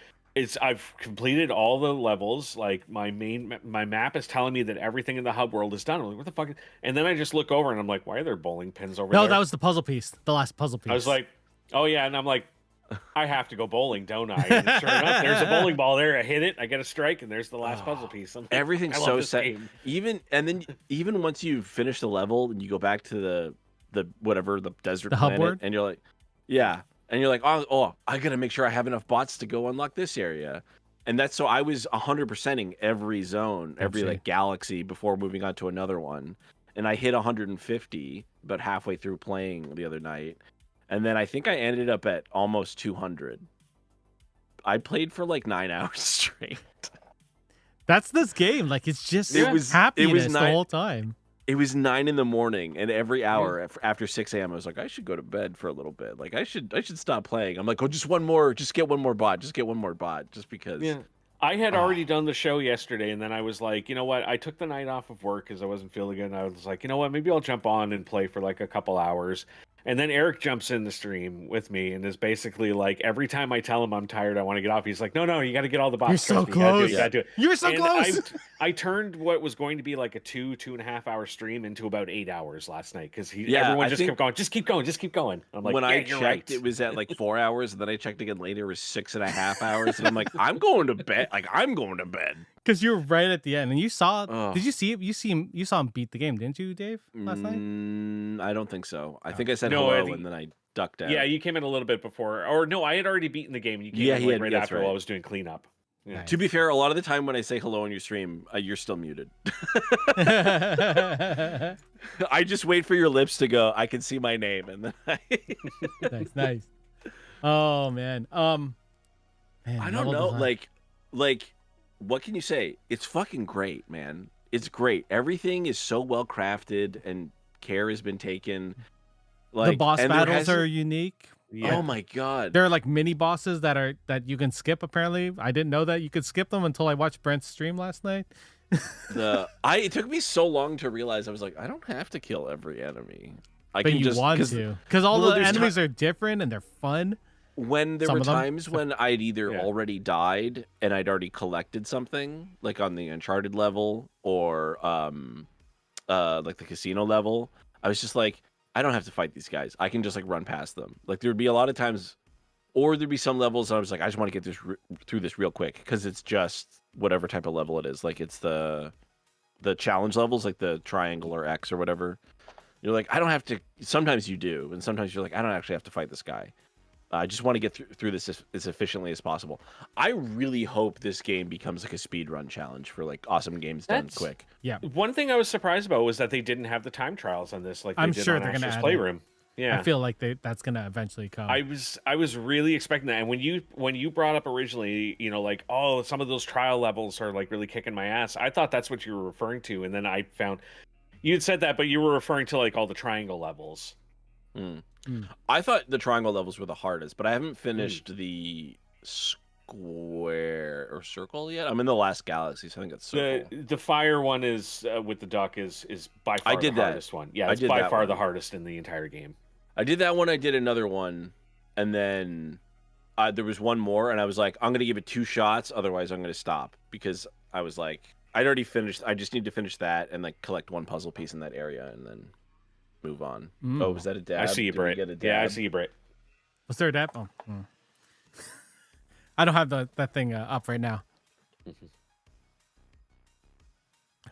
I've completed all the levels. Like my map is telling me that everything in the hub world is done. I'm like, what the fuck? And then I just look over and I'm like, why are there bowling pins over there? No, that was the puzzle piece. The last puzzle piece. I was like, oh yeah, and I'm like, I have to go bowling, don't I? And sure enough, there's a bowling ball there. I hit it, I get a strike, and there's the last puzzle piece. I'm like, Everything's I love so this set. game. Even once you finish the level and you go back to the whatever the desert The hub planet, world? and you're like, yeah, and you're like, oh, I gotta make sure I have enough bots to go unlock this area, and that's so I was 100%ing every zone, every like galaxy before moving on to another one, and I hit 150 about halfway through playing the other night, and then I think I ended up at almost 200. I played for like 9 hours straight. That's this game. Like it's just happiness the whole time. It was 9 in the morning, and every hour after 6 a.m. I was like, I should go to bed for a little bit. Like I should stop playing. I'm like, oh, just one more, just get one more bot, just because. Yeah. I had already done the show yesterday, and then I was like, you know what? I took the night off of work because I wasn't feeling good. And I was like, you know what? Maybe I'll jump on and play for like a couple hours. And then Eric jumps in the stream with me and is basically like, every time I tell him I'm tired, I want to get off, he's like, no, you got to get all the bots. You're so close. You got to do it. You're so And close. I turned what was going to be like a 2.5 hour stream into about 8 hours last night because everyone just kept going, just keep going. I'm like, when I you're checked, right. it was at like 4 hours, and then I checked again later, it was 6.5 hours, and I'm like, I'm going to bed. Because you were right at the end, and you saw. Did you see it? You saw him beat the game, didn't you, Dave? Last night? I don't think so. I think I said No, hello, and then I ducked out. Yeah, you came in a little bit before, or no, I had already beaten the game. You came in right after while I was doing cleanup. Yeah. Nice. To be fair, a lot of the time when I say hello on your stream, you're still muted. I just wait for your lips to go, I can see my name, and then nice. Oh man. Man, I don't know. Like, what can you say? It's fucking great, man. It's great. Everything is so well crafted and care has been taken. Like, the boss battles are unique. Yeah. Oh my god. There are like mini bosses that you can skip. Apparently, I didn't know that you could skip them until I watched Brent's stream last night. It took me so long to realize. I was like, I don't have to kill every enemy. But you want to, because all the enemies are different and they're fun. When there were times when I'd either already died and I'd already collected something, like on the Uncharted level or like the casino level, I was just like, I don't have to fight these guys. I can just like run past them. Like there'd be a lot of times, or there'd be some levels I was like, I just want to get through this real quick because it's just whatever type of level it is. Like it's the challenge levels, like the triangle or X or whatever. You're like, I don't have to. Sometimes you do, and sometimes you're like, I don't actually have to fight this guy. I just want to get through this as efficiently as possible. I really hope this game becomes like a speedrun challenge for like awesome games done quick. Yeah. One thing I was surprised about was that they didn't have the time trials on this, like they I'm did sure on they're gonna Astro's add Playroom. Yeah, I feel like that's gonna eventually come. I was really expecting that, and when you brought up originally, you know, like, oh, some of those trial levels are like really kicking my ass. I thought that's what you were referring to, and then I found you had said that, but you were referring to like all the triangle levels. I thought the triangle levels were the hardest, but I haven't finished the square or circle yet. I'm in the last galaxy, so I think it's circle. The fire one is with the duck is by far the hardest one. Yeah, it's by far the hardest in the entire game. I did that one. I did another one, and then there was one more, and I was like, I'm gonna give it 2 shots, otherwise I'm gonna stop, because I was like, I'd already finished. I just need to finish that and like collect one puzzle piece in that area, and then move on. Oh, was that a dab? I see you, Britt. Yeah, I see you, Britt. Was there a dab? Oh. I don't have that thing up right now.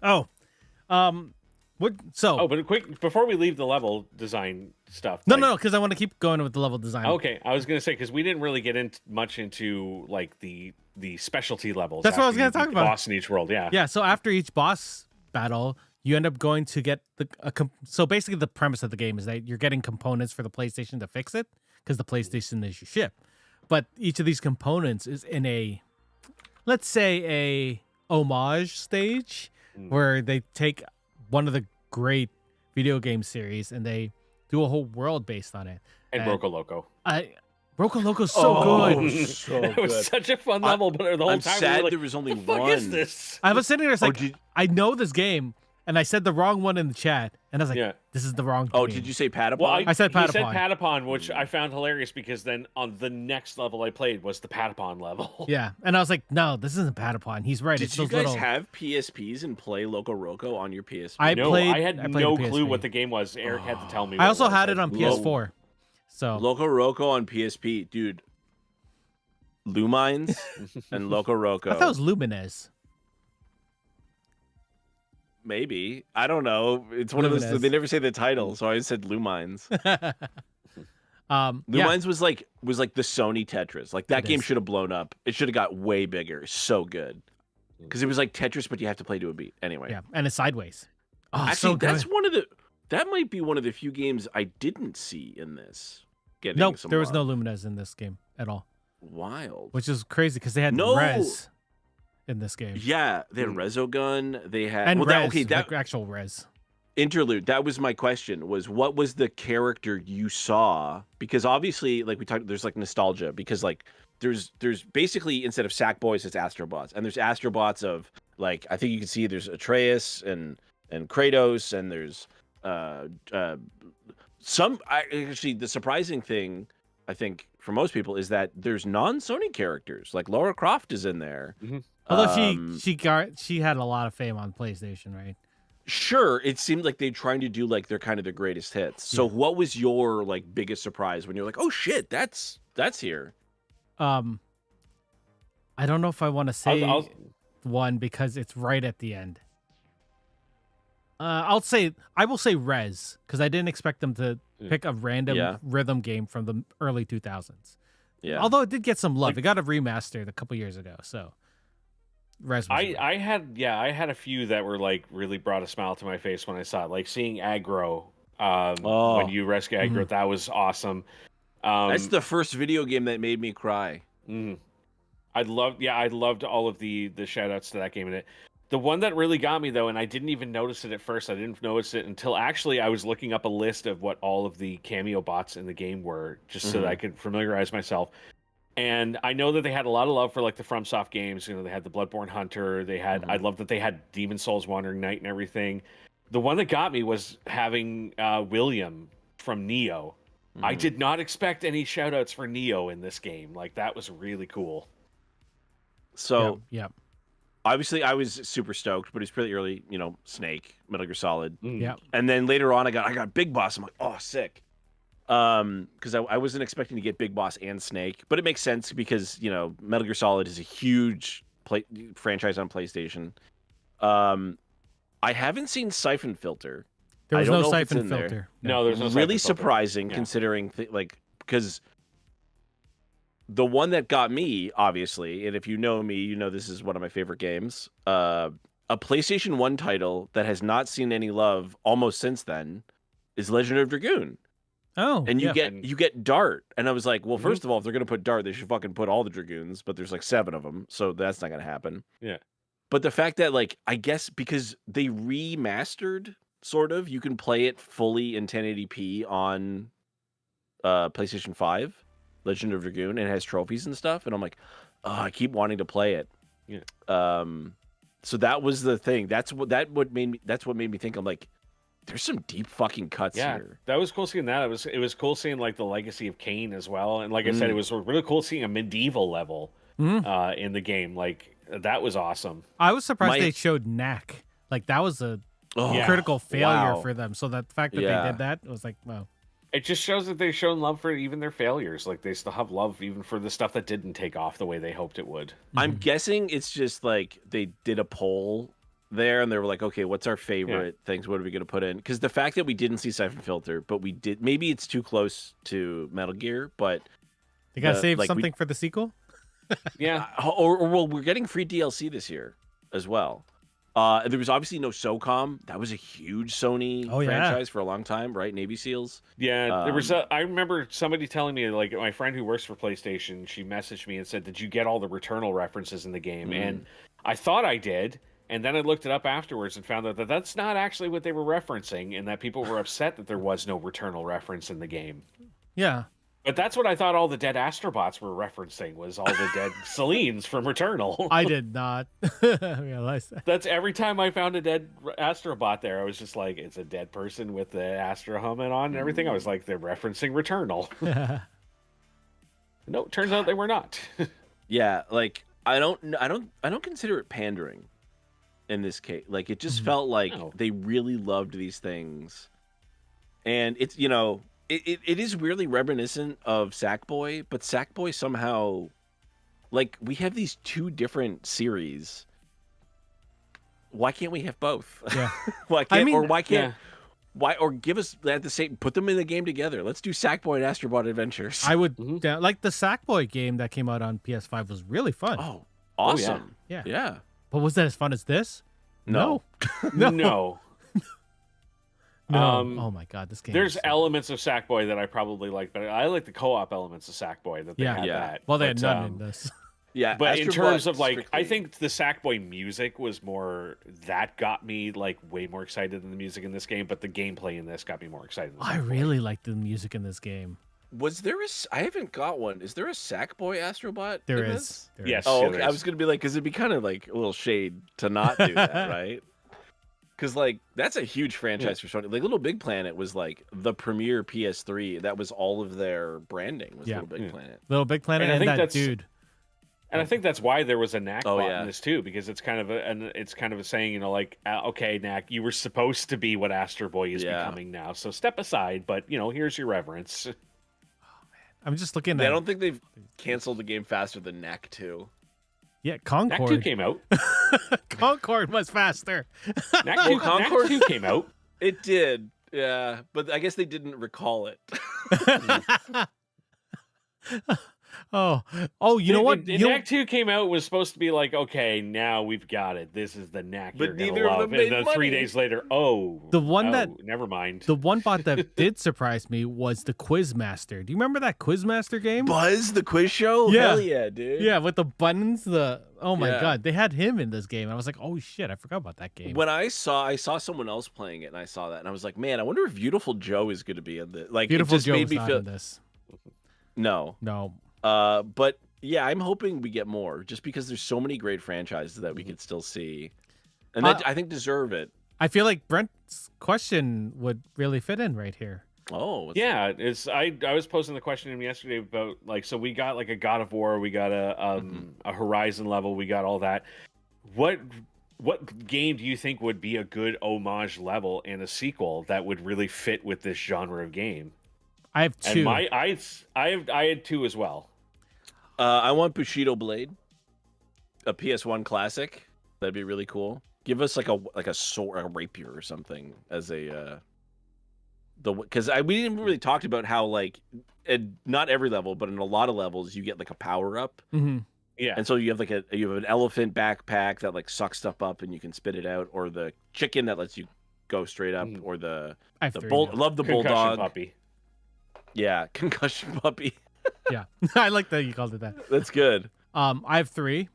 What? So. Oh, but quick before we leave the level design stuff. No, because I want to keep going with the level design. Okay, I was gonna say because we didn't really get much into like the specialty levels. That's what I was gonna talk about. Boss in each world, yeah. Yeah. So after each boss battle, you end up going to get so basically the premise of the game is that you're getting components for the PlayStation to fix it, because the PlayStation is your ship. But each of these components is in let's say a homage stage where they take one of the great video game series and they do a whole world based on it. And Roco Loco. Roco Loco's so good. So it was such a fun level, but the whole I'm time sad like, there was only the fuck one. is this? I was sitting there, it's like, I know this game, and I said the wrong one in the chat, and I was like, this is the wrong game. Oh, did you say Patapon? Well, I said Patapon. He said Patapon, which I found hilarious because then on the next level I played was the Patapon level. Yeah, and I was like, no, this isn't Patapon. He's right. Did you guys have PSPs and play Loco Roco on your PSP? I had no clue what the game was. Eric had to tell me. I also had it on PS4. So Loco Roco on PSP, dude. Lumines and Loco Roco. I thought it was Luminez. Maybe. I don't know. It's one of those. Luminez. They never say the title, so I said Lumines. Yeah. Lumines was like the Sony Tetris. Like that It game is. should have blown up. It should have got way bigger. So good. Because it was like Tetris, but you have to play to a beat. Anyway. Yeah, and it's sideways. Oh, Actually, so good. that's that might be one of the few games I didn't see in this. Nope, some there was no love. Luminez in this game at all, Wild. which is crazy because they had No! Rez in this game. Yeah, they had Resogun. They had And Rez, that like actual Rez. interlude. That was my question. Was what was the character you saw? Because obviously, like we talked, there's like nostalgia because like there's basically instead of Sackboys, it's Astro Bots, and there's Astro Bots of like I think you can see there's Atreus and Kratos, and there's actually the surprising thing I think for most people is that there's non-Sony characters like Lara Croft is in there. Mm-hmm. Although she had a lot of fame on PlayStation, right? Sure, it seemed like they're trying to do like their kind of their greatest hits. So what was your like biggest surprise when you're like, oh shit, that's here? I don't know if I want to say one because it's right at the end. I will say Rez because I didn't expect them to pick a random rhythm game from the early 2000s. Yeah. Although it did get some love. It got a remastered a couple years ago, so Rez was I had a few that were like really brought a smile to my face when I saw it. Like seeing Aggro when you rescue Aggro, that was awesome. That's the first video game that made me cry. I loved all of the shout outs to that game in it. The one that really got me though, and I didn't even notice it at first, I didn't notice it until actually I was looking up a list of what all of the cameo bots in the game were, just so that I could familiarize myself. And I know that they had a lot of love for like the FromSoft games. You know, they had the Bloodborne Hunter. They had I love that they had Demon Souls Wandering Knight and everything. The one that got me was having William from Neo. I did not expect any shout outs for Neo in this game. Like that was really cool. So yeah. Obviously I was super stoked, but it's pretty early, you know, Snake, Metal Gear Solid. Yeah. And then later on I got Big Boss. I'm like, oh sick. Because I wasn't expecting to get Big Boss and Snake, but it makes sense because you know Metal Gear Solid is a huge franchise on PlayStation. I haven't seen Siphon Filter. There was I don't no know if it's Siphon in there. Filter. No, there's no Really Siphon Filter. surprising considering because the one that got me obviously, and if you know me, you know this is one of my favorite games. A PlayStation 1 title that has not seen any love almost since then is Legend of Dragoon. Oh, and you get Dart, and I was like, well, first of all, if they're gonna put Dart, they should fucking put all the Dragoons, but there's like 7 of them, so that's not gonna happen. Yeah. But the fact that like I guess because they remastered, sort of, you can play it fully in 1080p on PlayStation 5, Legend of Dragoon, and it has trophies and stuff, and I'm like, oh, I keep wanting to play it. Yeah. So that was the thing. That's what made me think. I'm like, there's some deep fucking cuts here. That was cool seeing that. It was cool seeing like the legacy of Cain as well. And like I said, it was really cool seeing a medieval level in the game. Like that was awesome. I was surprised they showed Knack. Like that was a critical failure for them. So that fact that they did that was like, wow. It just shows that they've shown love for even their failures. Like they still have love even for the stuff that didn't take off the way they hoped it would. I'm guessing it's just like they did a poll there and they were like, okay, what's our favorite things? What are we going to put in? Because the fact that we didn't see Siphon Filter, but we did, maybe it's too close to Metal Gear, but they got to save something for the sequel. Or well, we're getting free DLC this year as well. There was obviously no SOCOM. That was a huge Sony franchise for a long time, right? Navy SEALs. Yeah, there was. I remember somebody telling me, like my friend who works for PlayStation, she messaged me and said, "Did you get all the Returnal references in the game?" And I thought I did. And then I looked it up afterwards and found out that that's not actually what they were referencing, and that people were upset that there was no Returnal reference in the game. Yeah. But that's what I thought all the dead Astrobots were referencing, was all the dead Selines from Returnal. I did not realize that. That's every time I found a dead Astrobot there, I was just like, it's a dead person with the Astro helmet on and everything. I was like, they're referencing Returnal. No, turns out they were not. Yeah, like I don't consider it pandering in this case. Like it just felt like they really loved these things. And it's, you know, it is weirdly reminiscent of Sackboy, but Sackboy somehow Like, we have these two different series. Why can't we have both? Yeah. Why can't, or why can't, Yeah. why, or give us at the same, put them in the game together. Let's do Sackboy and Astro Bot Adventures. I would Mhm. like the Sackboy game that came out on PS5 was really fun. Oh, awesome. Yeah. Yeah. But was that as fun as this? No. No. No. No. Um, Oh my god, this game. There's is so elements of Sackboy that I probably like, but I like the co-op elements of Sackboy that they Yeah. had Yeah. that. Well, they had But, none in this. Yeah. But in Astro terms Bot of like, I strictly- think the Sackboy music was more that got me like way more excited than the music in this game. But the gameplay in this got me more excited. Than I Sackboy. really like the music in this game. Was there I haven't got one. Is there a Sackboy Astrobot? There in is. this? There Yes. is. Oh, Yeah, okay. there I is. was gonna be like, because it'd be kind of like a little shade to not do that, right? Because like that's a huge franchise for Sony. Like Little Big Planet was like the premier PS3. That was all of their branding was Yeah. Little Big Yeah. Planet. Little Big Planet And I and, think that that's- dude. And I think that's why there was a Knack Oh, bot yeah. in this too, because it's kind of a saying, you know, like, okay, Knack, you were supposed to be what Astro Boy is Yeah. becoming now, so step aside. But you know, here's your reverence. I'm just looking I at. don't think they've canceled the game faster than Knack 2. Yeah, Knack 2 Concord. came out. Concord was faster. Knack 2, Concord- 2 came out. It did, yeah, but I guess they didn't recall it. oh, you know what? The You know- Knack 2 came out was supposed to be like, okay, now we've got it. This is the Knack But you're gonna neither of love. them And made then 3 money. days later, oh, The one that- never mind. The one bot that did surprise me was the Quizmaster. Do you remember that Quizmaster game? Buzz the quiz show? Yeah. Hell yeah, dude. Yeah, with the buttons. Oh my Yeah. god, they had him in this game. And I was like, oh shit, I forgot about that game. When I saw someone else playing it, and I saw that, and I was like, man, I wonder if Beautiful Joe is going to be in this. Like, Beautiful it just Joe made was me not feel in this. no. No. But yeah, I'm hoping we get more, just because there's so many great franchises that we could still see, and that I think deserve it. I feel like Brent's question would really fit in right here. Oh, what's Yeah, it's I was posing the question to him yesterday about like, so we got like a God of War, we got a Horizon level, we got all that. What game do you think would be a good homage level and a sequel that would really fit with this genre of game? I have two. And I had 2 as well. I want Bushido Blade, a PS1 classic. That'd be really cool. Give us like a sword, a rapier or something as a because we didn't really talk about how like not every level, but in a lot of levels you get like a power up, Mhm. Yeah. and so you have an elephant backpack that like sucks stuff up and you can spit it out, or the chicken that lets you go straight up, or the I have the three bull. now. Love the Concussion bulldog. puppy. Yeah, concussion puppy. Yeah, I like that you called it that. That's good. I have 3.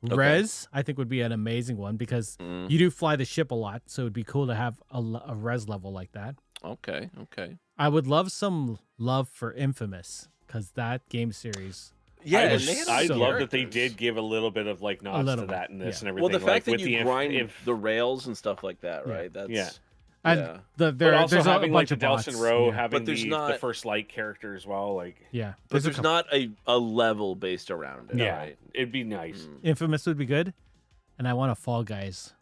Okay. Res, I think, would be an amazing one because Mm, you do fly the ship a lot, so it'd be cool to have a res level like that. okay. I would love some love for Infamous because that game series. Yeah, I, and was, they had so I some love that they characters. did give a little bit of like nods little to that in bit, this yeah. and Well, everything. the fact like, that with you the grind the rails and stuff like that, Yeah. right? That's Yeah. And yeah. but also there's having a like bunch the of bots. Delson Row, yeah. having But there's the not- First Light character as well. Like, Yeah, But a there's couple. not a level based around it, yeah, right? it'd be nice. Mm. Infamous would be good, and I want a Fall Guys.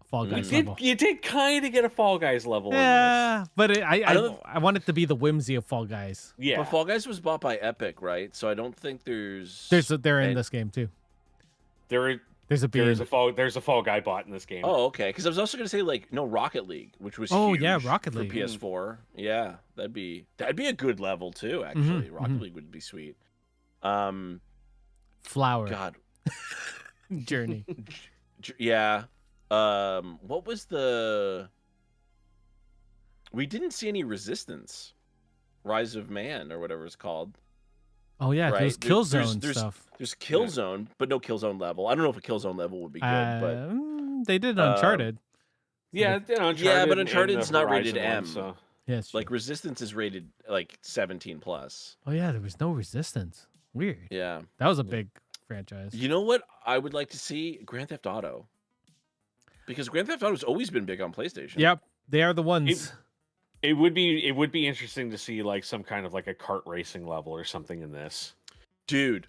Fall You Guys You level. did kind of get a Fall Guys level. Yeah, but I don't- I want it to be the whimsy of Fall Guys. In this. Yeah. But Fall Guys was bought by Epic, right? So I don't think there's They're in and- this game too. There's There's a bean. a Fall Guy bot in this game. Oh, okay. Because I was also gonna say like no Rocket League, which was Oh, huge yeah, Rocket for League. PS4. Yeah, that'd be a good level too. Actually, Rocket League would be sweet. Flower God, Journey. yeah. What was the? We didn't see any Resistance, Rise of Man or whatever it's called. Oh yeah, Right, there's there- Killzone there's- stuff. There's Killzone, but no Killzone level. I don't know if a Killzone level would be good, but They did Uncharted. Yeah, Uncharted. Yeah, but and Uncharted's the not rated Horizon one, M. so. Yes. like Resistance is rated like 17 plus. Oh yeah, there was no Resistance. Weird. Yeah. That was a big franchise. You know what I would like to see? Grand Theft Auto. Because Grand Theft Auto's always been big on PlayStation. Yep, they are the ones. It would be interesting to see like some kind of like a kart racing level or something in this. Dude,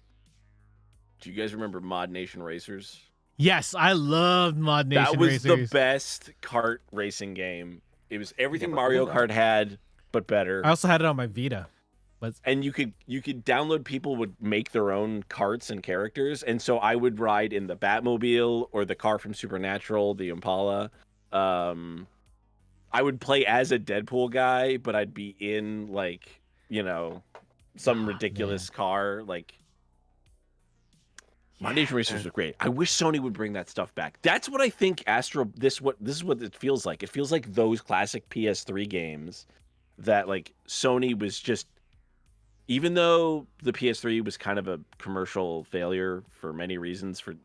do you guys remember Mod Nation Racers? Yes, I loved Mod Nation That was Racers. the best kart racing game. It was everything Never Mario heard of Kart had, but better. I also had it on my Vita. But and you could download, people would make their own carts and characters, and so I would ride in the Batmobile or the car from Supernatural, the Impala. I would play as a Deadpool guy, but I'd be in like, some ridiculous car. Like, Nation Racers was great. I wish Sony would bring that stuff back. That's what I think this is what it feels like. It feels like those classic PS3 games that like Sony was just, even though the PS3 was kind of a commercial failure for many reasons, for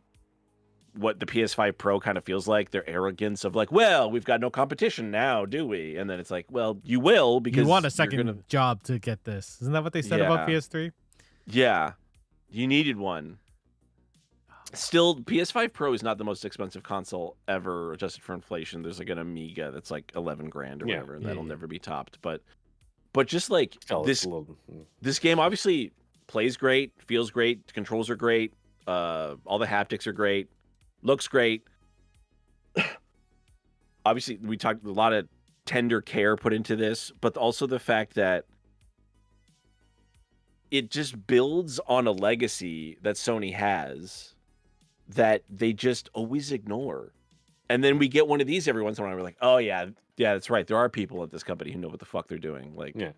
what the PS5 Pro kind of feels like, their arrogance of like, well, we've got no competition now, do we? And then it's like, well, you will, because you want a second job to get this. Isn't that what they said about PS3? Yeah, you needed one. Still, PS5 Pro is not the most expensive console ever adjusted for inflation. There's like an Amiga that's like 11 grand or whatever, and that'll never be topped. But just like this game obviously plays great, feels great, the controls are great, all the haptics are great, looks great. Obviously, we talked a lot of tender care put into this, but also the fact that it just builds on a legacy that Sony has that they just always ignore. And then we get one of these every once in a while, and we're like, oh yeah, that's right. There are people at this company who know what the fuck they're doing. Like, yeah.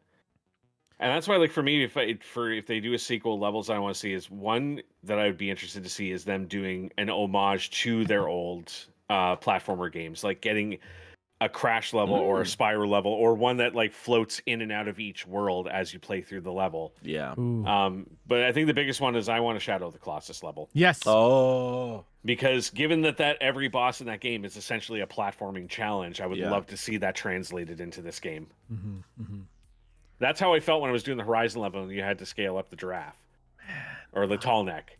And that's why, like, for me, if they do a sequel, levels I want to see is one that I would be interested to see is them doing an homage to their old platformer games, like getting a Crash level or a Spyro level, or one that like floats in and out of each world as you play through the level. Yeah. But I think the biggest one is I want a Shadow of the Colossus level. Yes. Oh. Because given that every boss in that game is essentially a platforming challenge, I would love to see that translated into this game. That's how I felt when I was doing the Horizon level and you had to scale up the giraffe or the tall neck.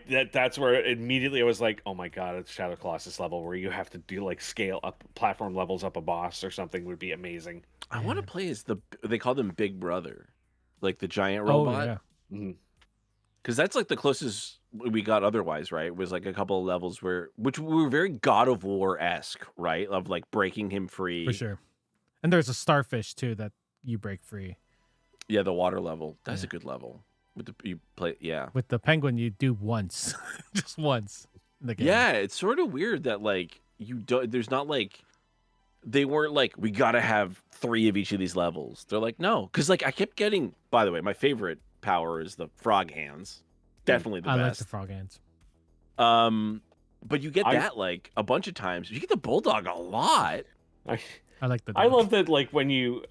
That's where immediately I was like, oh my god, it's Shadow Colossus level where you have to do like scale up platform levels up a boss or something would be amazing. I want to play as they call them Big Brother, like the giant robot. Because that's like the closest we got otherwise, right? It was like a couple of levels which were very God of War-esque, right? Of like breaking him free. For sure. And there's a starfish too that you break free. Yeah, the water level. That's a good level. You play, with the penguin you do once. Just once in the game. Yeah, it's sort of weird that like there's not like, they weren't like, we gotta have 3 of each of these levels. They're like, no, because like I kept getting, by the way, my favorite power is the frog hands. Definitely the best. I like the frog hands. But you get that like a bunch of times. You get the bulldog a lot. I like the dog. I love that, like when you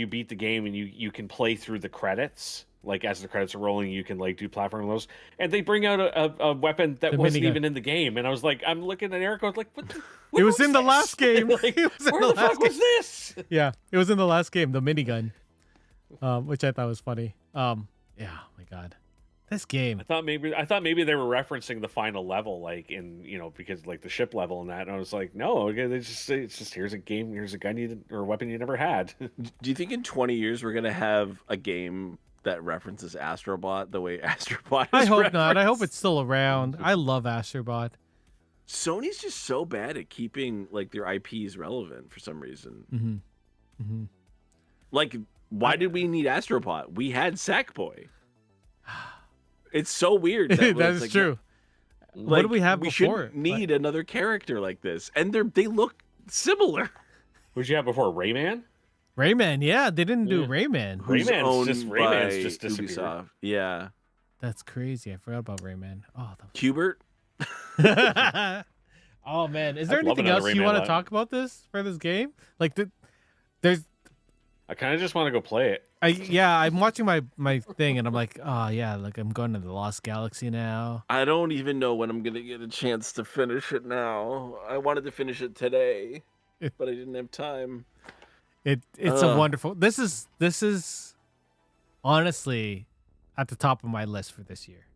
beat the game and you can play through the credits. Like as the credits are rolling, you can like do platform levels, and they bring out a weapon that wasn't even in the game. And I was like, I'm looking at Eric, I was like, what it was in the last game. Like, where the fuck was this? Yeah, it was in the last game, the minigun, which I thought was funny. Yeah, my god, this game. I thought maybe they were referencing the final level, like in because like the ship level and that. And I was like, no, it's just here's a game, here's a gun or a weapon you never had. Do you think in 20 years we're gonna have a game that references Astro Bot the way Astro Bot is I hope referenced? not. I hope it's still around. I love Astro Bot. Sony's just so bad at keeping like their IPs relevant for some reason. Like, why did we need Astro Bot? We had Sackboy. It's so weird. That is like, true. Like, what do we have we before? Shouldn't need another character like this, and they look similar. Who'd you have before? Rayman? Rayman, yeah, they didn't do Rayman. Rayman's just disappeared. Ubisoft. Yeah, that's crazy. I forgot about Rayman. Oh, Hubert. Oh man, is there anything else you want to talk about for this game? Like, there's. I kind of just want to go play it. I'm watching my thing and I'm like, oh yeah, like I'm going to the Lost Galaxy now. I don't even know when I'm gonna get a chance to finish it now. I wanted to finish it today, but I didn't have time. It's a wonderful. This is honestly at the top of my list for this year.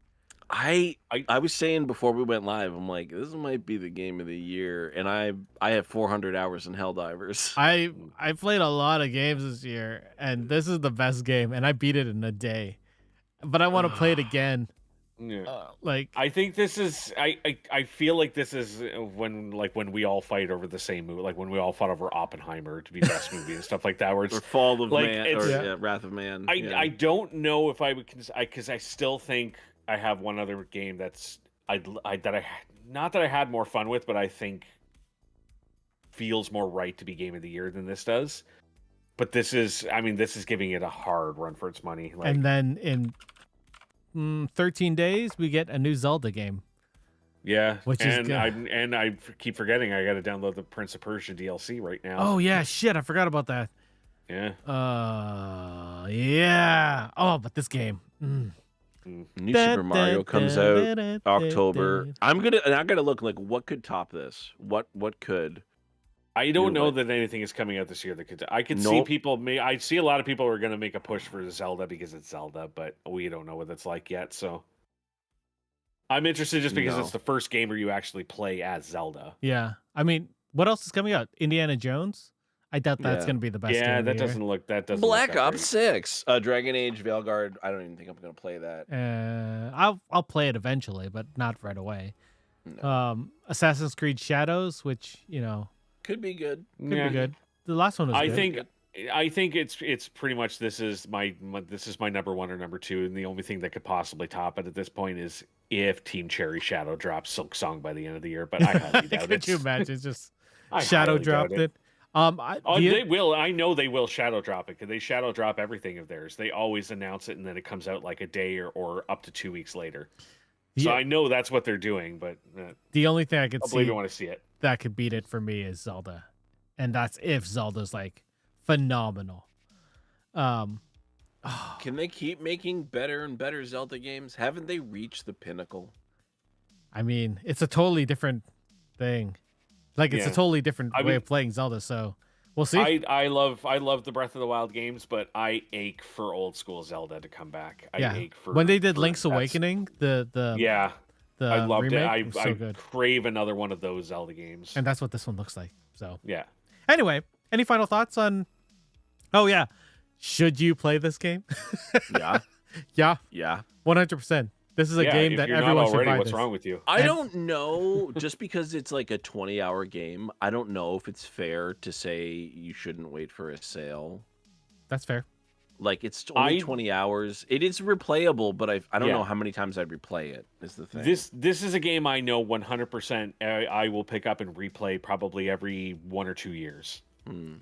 I was saying before we went live, I'm like, this might be the game of the year, and I have 400 hours in Helldivers. I played a lot of games this year, and this is the best game, and I beat it in a day. But I want to play it again. Yeah. Like, I think this is. I feel like this is when we all fight over the same movie, like when we all fought over Oppenheimer to be best movie and stuff like that. Where Or it's Fall of like Man, it's. or Wrath of Man. I don't know if I would because I still think I have one other game that's not that I had more fun with, but I think feels more right to be game of the year than this does. But this is giving it a hard run for its money. Like, and then in 13 days we get a new Zelda game. yeah, Which is good. I keep forgetting I got to download the Prince of Persia DLC right now. Oh yeah, shit, I forgot about that. Yeah. Yeah. Oh, but this game. New Super Mario comes out October. I gotta look like what could top this. What could? I don't know that anything is coming out this year that could. I could see people. I see a lot of people are going to make a push for Zelda because it's Zelda, but we don't know what it's like yet. So I'm interested just because it's the first game where you actually play as Zelda. Yeah. I mean, what else is coming out? Indiana Jones? I doubt that's going to be the best game. Yeah, of the that year. doesn't look. That doesn't. Black look that Ops 6, Dragon Age, Veilguard. I don't even think I'm gonna play that. I'll play it eventually, but not right away. No. Assassin's Creed Shadows, which Could be good. could be good. The last one was I good. think it's pretty much this is my number one or number two, and the only thing that could possibly top it at this point is if Team Cherry Shadow drops Silk Song by the end of the year. But I highly doubt it. Could you imagine? It's just I Shadow highly doubt dropped it. They will. I know they will shadow drop it because they shadow drop everything of theirs. They always announce it and then it comes out like a day or up to 2 weeks later. So I know that's what they're doing. But the only thing I could I see believe I want to see it. that could beat it for me is Zelda, and that's if Zelda's like phenomenal. Can they keep making better and better Zelda games? Haven't they reached the pinnacle? I mean, it's a totally different thing. Like it's a totally different way of playing Zelda. So we'll see. I love the Breath of the Wild games, but I ache for old school Zelda to come back. I ache for when they did Link's Awakening, the I loved remake, it. so good. Crave another one of those Zelda games. And that's what this one looks like. So yeah. Anyway, any final thoughts on? Oh yeah, should you play this game? Yeah. 100%. This is a game that everyone should buy. What's wrong with you? I don't know. Just because it's like a 20-hour game, I don't know if it's fair to say you shouldn't wait for a sale. That's fair. Like it's only 20 hours. It is replayable, but I don't know how many times I'd replay it. Is the thing. This is a game I know 100%. I will pick up and replay probably every 1 or 2 years.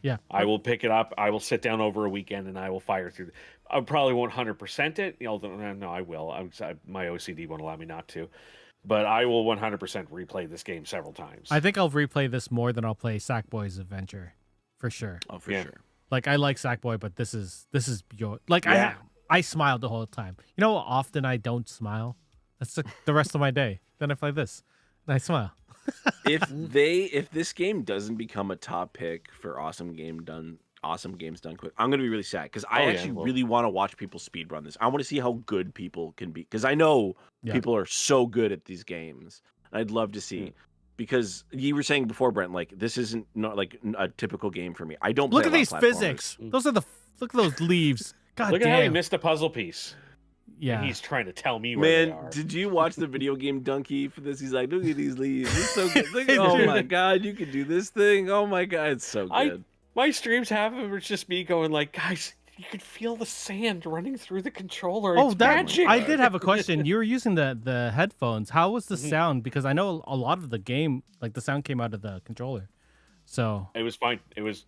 Yeah, I will pick it up. I will sit down over a weekend and I will fire through. I probably won't 100% it. No, I will. My OCD won't allow me not to. But I will 100% replay this game several times. I think I'll replay this more than I'll play Sackboy's Adventure, for sure. Oh, for sure. Like I like Sackboy, but this is your like I smiled the whole time. You know how often I don't smile? That's the rest of my day. Then I play this, and I smile. If this game doesn't become a top pick for awesome games done quick, I'm gonna be really sad because I really want to watch people speedrun this. I want to see how good people can be because I know people are so good at these games. I'd love to see because you were saying before, Brent, like this isn't not like a typical game for me. I don't look play at these physics. Those are look at those leaves. God look damn. at how he missed a puzzle piece. Yeah, and he's trying to tell me where they are. Did you watch the video game Donkey for this? He's like, look at these leaves. It's so good. Look, oh my god, you can do this thing. Oh my god, it's so good. My streams have it. It's just me going like, guys, you could feel the sand running through the controller. It's magic. I did have a question. You were using the headphones. How was the sound? Because I know a lot of the game, like the sound came out of the controller. So it was fine. It was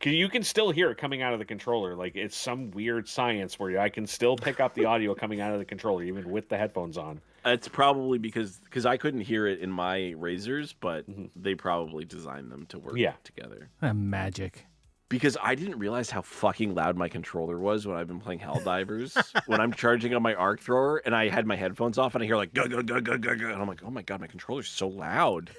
you can still hear it coming out of the controller. Like it's some weird science where I can still pick up the audio coming out of the controller even with the headphones on. It's probably because I couldn't hear it in my Razors, but they probably designed them to work together. Magic. Because I didn't realize how fucking loud my controller was when I've been playing Helldivers. When I'm charging on my arc thrower and I had my headphones off and I hear like go go go go go go, and I'm like, oh my god, my controller's so loud.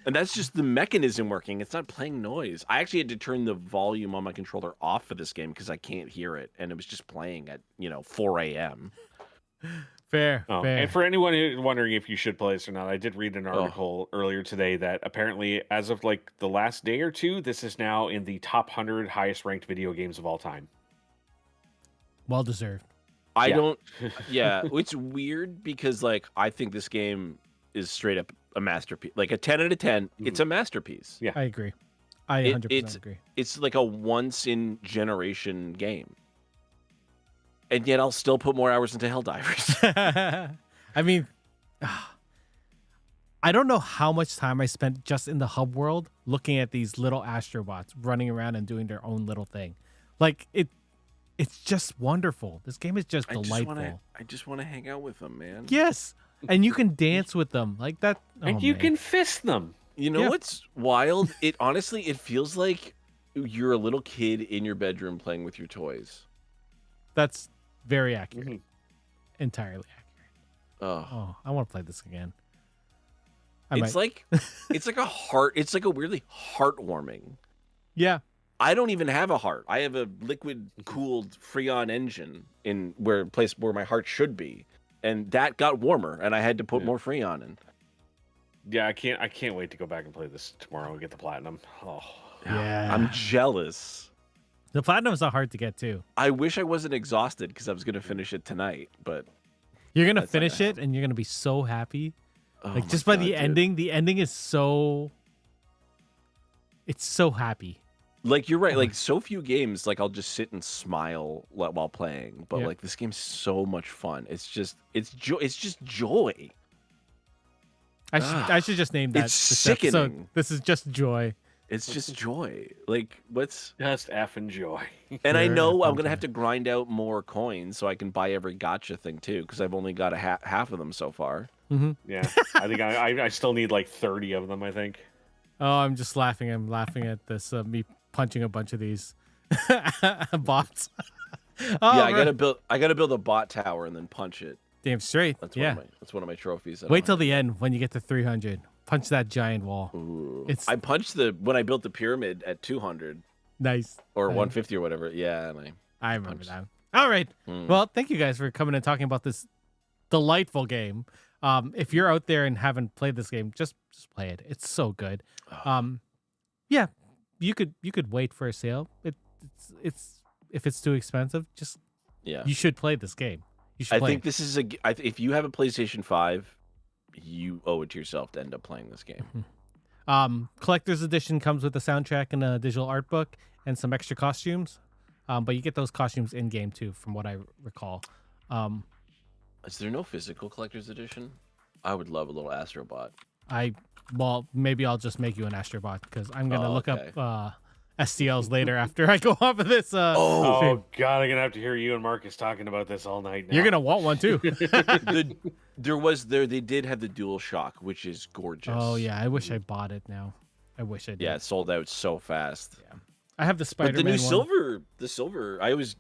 And that's just the mechanism working. It's not playing noise. I actually had to turn the volume on my controller off for this game because I can't hear it, and it was just playing at 4 a.m. Fair. And for anyone who's wondering if you should play this or not, I did read an article earlier today that apparently, as of like the last day or two, this is now in the top 100 highest ranked video games of all time. Well deserved. I Yeah. don't. Yeah, it's weird because like I think this game is straight up a masterpiece. Like a 10 out of 10, it's a masterpiece. Yeah. I agree. I 100% agree. It's like a once in generation game. And yet I'll still put more hours into Helldivers. I mean, I don't know how much time I spent just in the hub world looking at these little astrobots running around and doing their own little thing. Like it's just wonderful. This game is just delightful. I just want to hang out with them, man. Yes. And you can dance with them like that. And you can fist them. You know what's wild? It honestly, it feels like you're a little kid in your bedroom playing with your toys. That's very accurate. Entirely accurate. Oh, I want to play this again. it's like it's like a weirdly heartwarming. Yeah. I don't even have a heart. I have a liquid cooled Freon engine in a place where my heart should be. And that got warmer and I had to put more Freon in. Yeah, I can't wait to go back and play this tomorrow and get the platinum. Oh. Yeah. I'm jealous. The platinum's not hard to get too. I wish I wasn't exhausted because I was going to finish it tonight, but you're going to finish it and you're going to be so happy. Like just by the ending is so it's so happy. Like you're right, like so few games like I'll just sit and smile while playing, but like this game's so much fun. It's just joy. I should just name that it's this sickening. episode. This is just joy. It's just joy. Like what's just effing joy. And I know I'm gonna have to grind out more coins so I can buy every gotcha thing too, because I've only got half of them so far. Mm-hmm. Yeah, I think I still need like 30 of them. I think. Oh, I'm just laughing. I'm laughing at this me punching a bunch of these bots. Yeah, I gotta build a bot tower and then punch it. Damn straight. That's one of my trophies. Wait till the end when you get to 300. Punch that giant wall. Ooh. I punched when I built the pyramid at 200. Nice. Or 150 or whatever. Yeah, and I remember that. All right. Well, thank you guys for coming and talking about this delightful game. If you're out there and haven't played this game, just play it. It's so good. Yeah, you could wait for a sale. It's if it's too expensive, you should play this game. You should. I think this is if you have a PlayStation 5, you owe it to yourself to end up playing this game. Collector's edition comes with a soundtrack and a digital art book and some extra costumes. But you get those costumes in game too, from what I recall. Is there no physical collector's edition? I would love a little Astro Bot. Well, maybe I'll just make you an Astro Bot because I'm gonna look up STLs later after I go off of this. Oh God, I'm gonna have to hear you and Marcus talking about this all night now. You're gonna want one too. They did have the Dual Shock, which is gorgeous. Oh yeah, I wish I bought it now. I wish I did. Yeah, it sold out so fast. Yeah. I have the Spider-Man. But the new one. silver. I always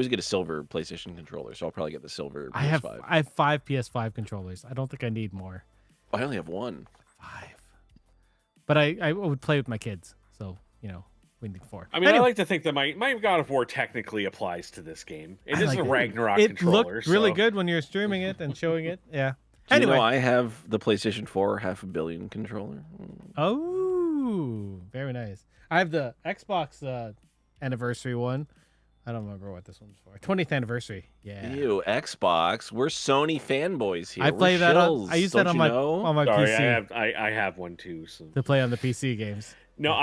get a silver PlayStation controller, so I'll probably get the silver PS5. I have 5 PS5 controllers. I don't think I need more. I only have 1. 5. But I would play with my kids, so we need 4. I mean, anyway. I like to think that my God of War technically applies to this game. It is a Ragnarok controller. It looked really good when you're streaming it and showing it. Yeah. Anyway, I have the PlayStation 4 500 million controller. Oh, very nice. I have the Xbox anniversary one. I don't remember what this one's for. 20th anniversary. Yeah. Ew, Xbox. We're Sony fanboys here. I play that. I use that on my PC. I have one too. So. To play on the PC games. No,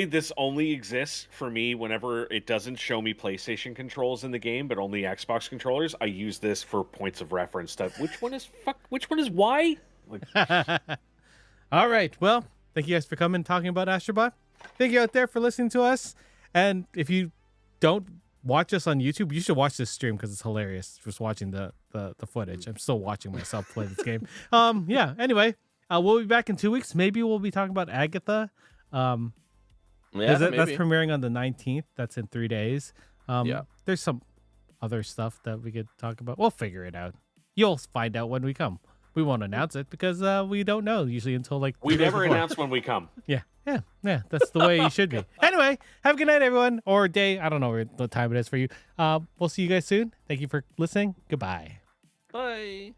this only exists for me whenever it doesn't show me PlayStation controls in the game, but only Xbox controllers. I use this for points of reference. Which one is why? All right. Well, thank you guys for coming and talking about Astro Bot. Thank you out there for listening to us. And if you don't watch us on YouTube, you should watch this stream because it's hilarious. Just watching the footage. I'm still watching myself play this game. Yeah. Anyway, we'll be back in 2 weeks. Maybe we'll be talking about Agatha. That's premiering on the 19th. That's in 3 days. There's some other stuff that we could talk about. We'll figure it out. You'll find out when we come. We won't announce it because we don't know usually until we never announce when we come. Yeah. That's the way you should be. Anyway, have a good night, everyone, or day. I don't know what time it is for you. We'll see you guys soon. Thank you for listening. Goodbye. Bye.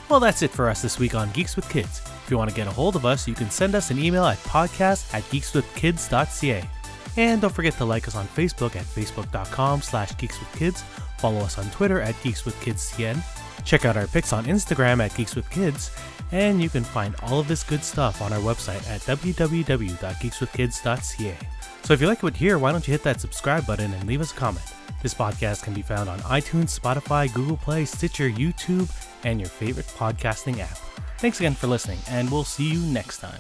Well, that's it for us this week on Geeks with Kids. If you want to get a hold of us, you can send us an email at podcast@geekswithkids.ca. And don't forget to like us on Facebook at facebook.com/geekswithkids Follow us on Twitter at GeeksWithKidsCN. Check out our pics on Instagram at GeeksWithKids. And you can find all of this good stuff on our website at www.geekswithkids.ca. So if you like what you hear, why don't you hit that subscribe button and leave us a comment. This podcast can be found on iTunes, Spotify, Google Play, Stitcher, YouTube, and your favorite podcasting app. Thanks again for listening, and we'll see you next time.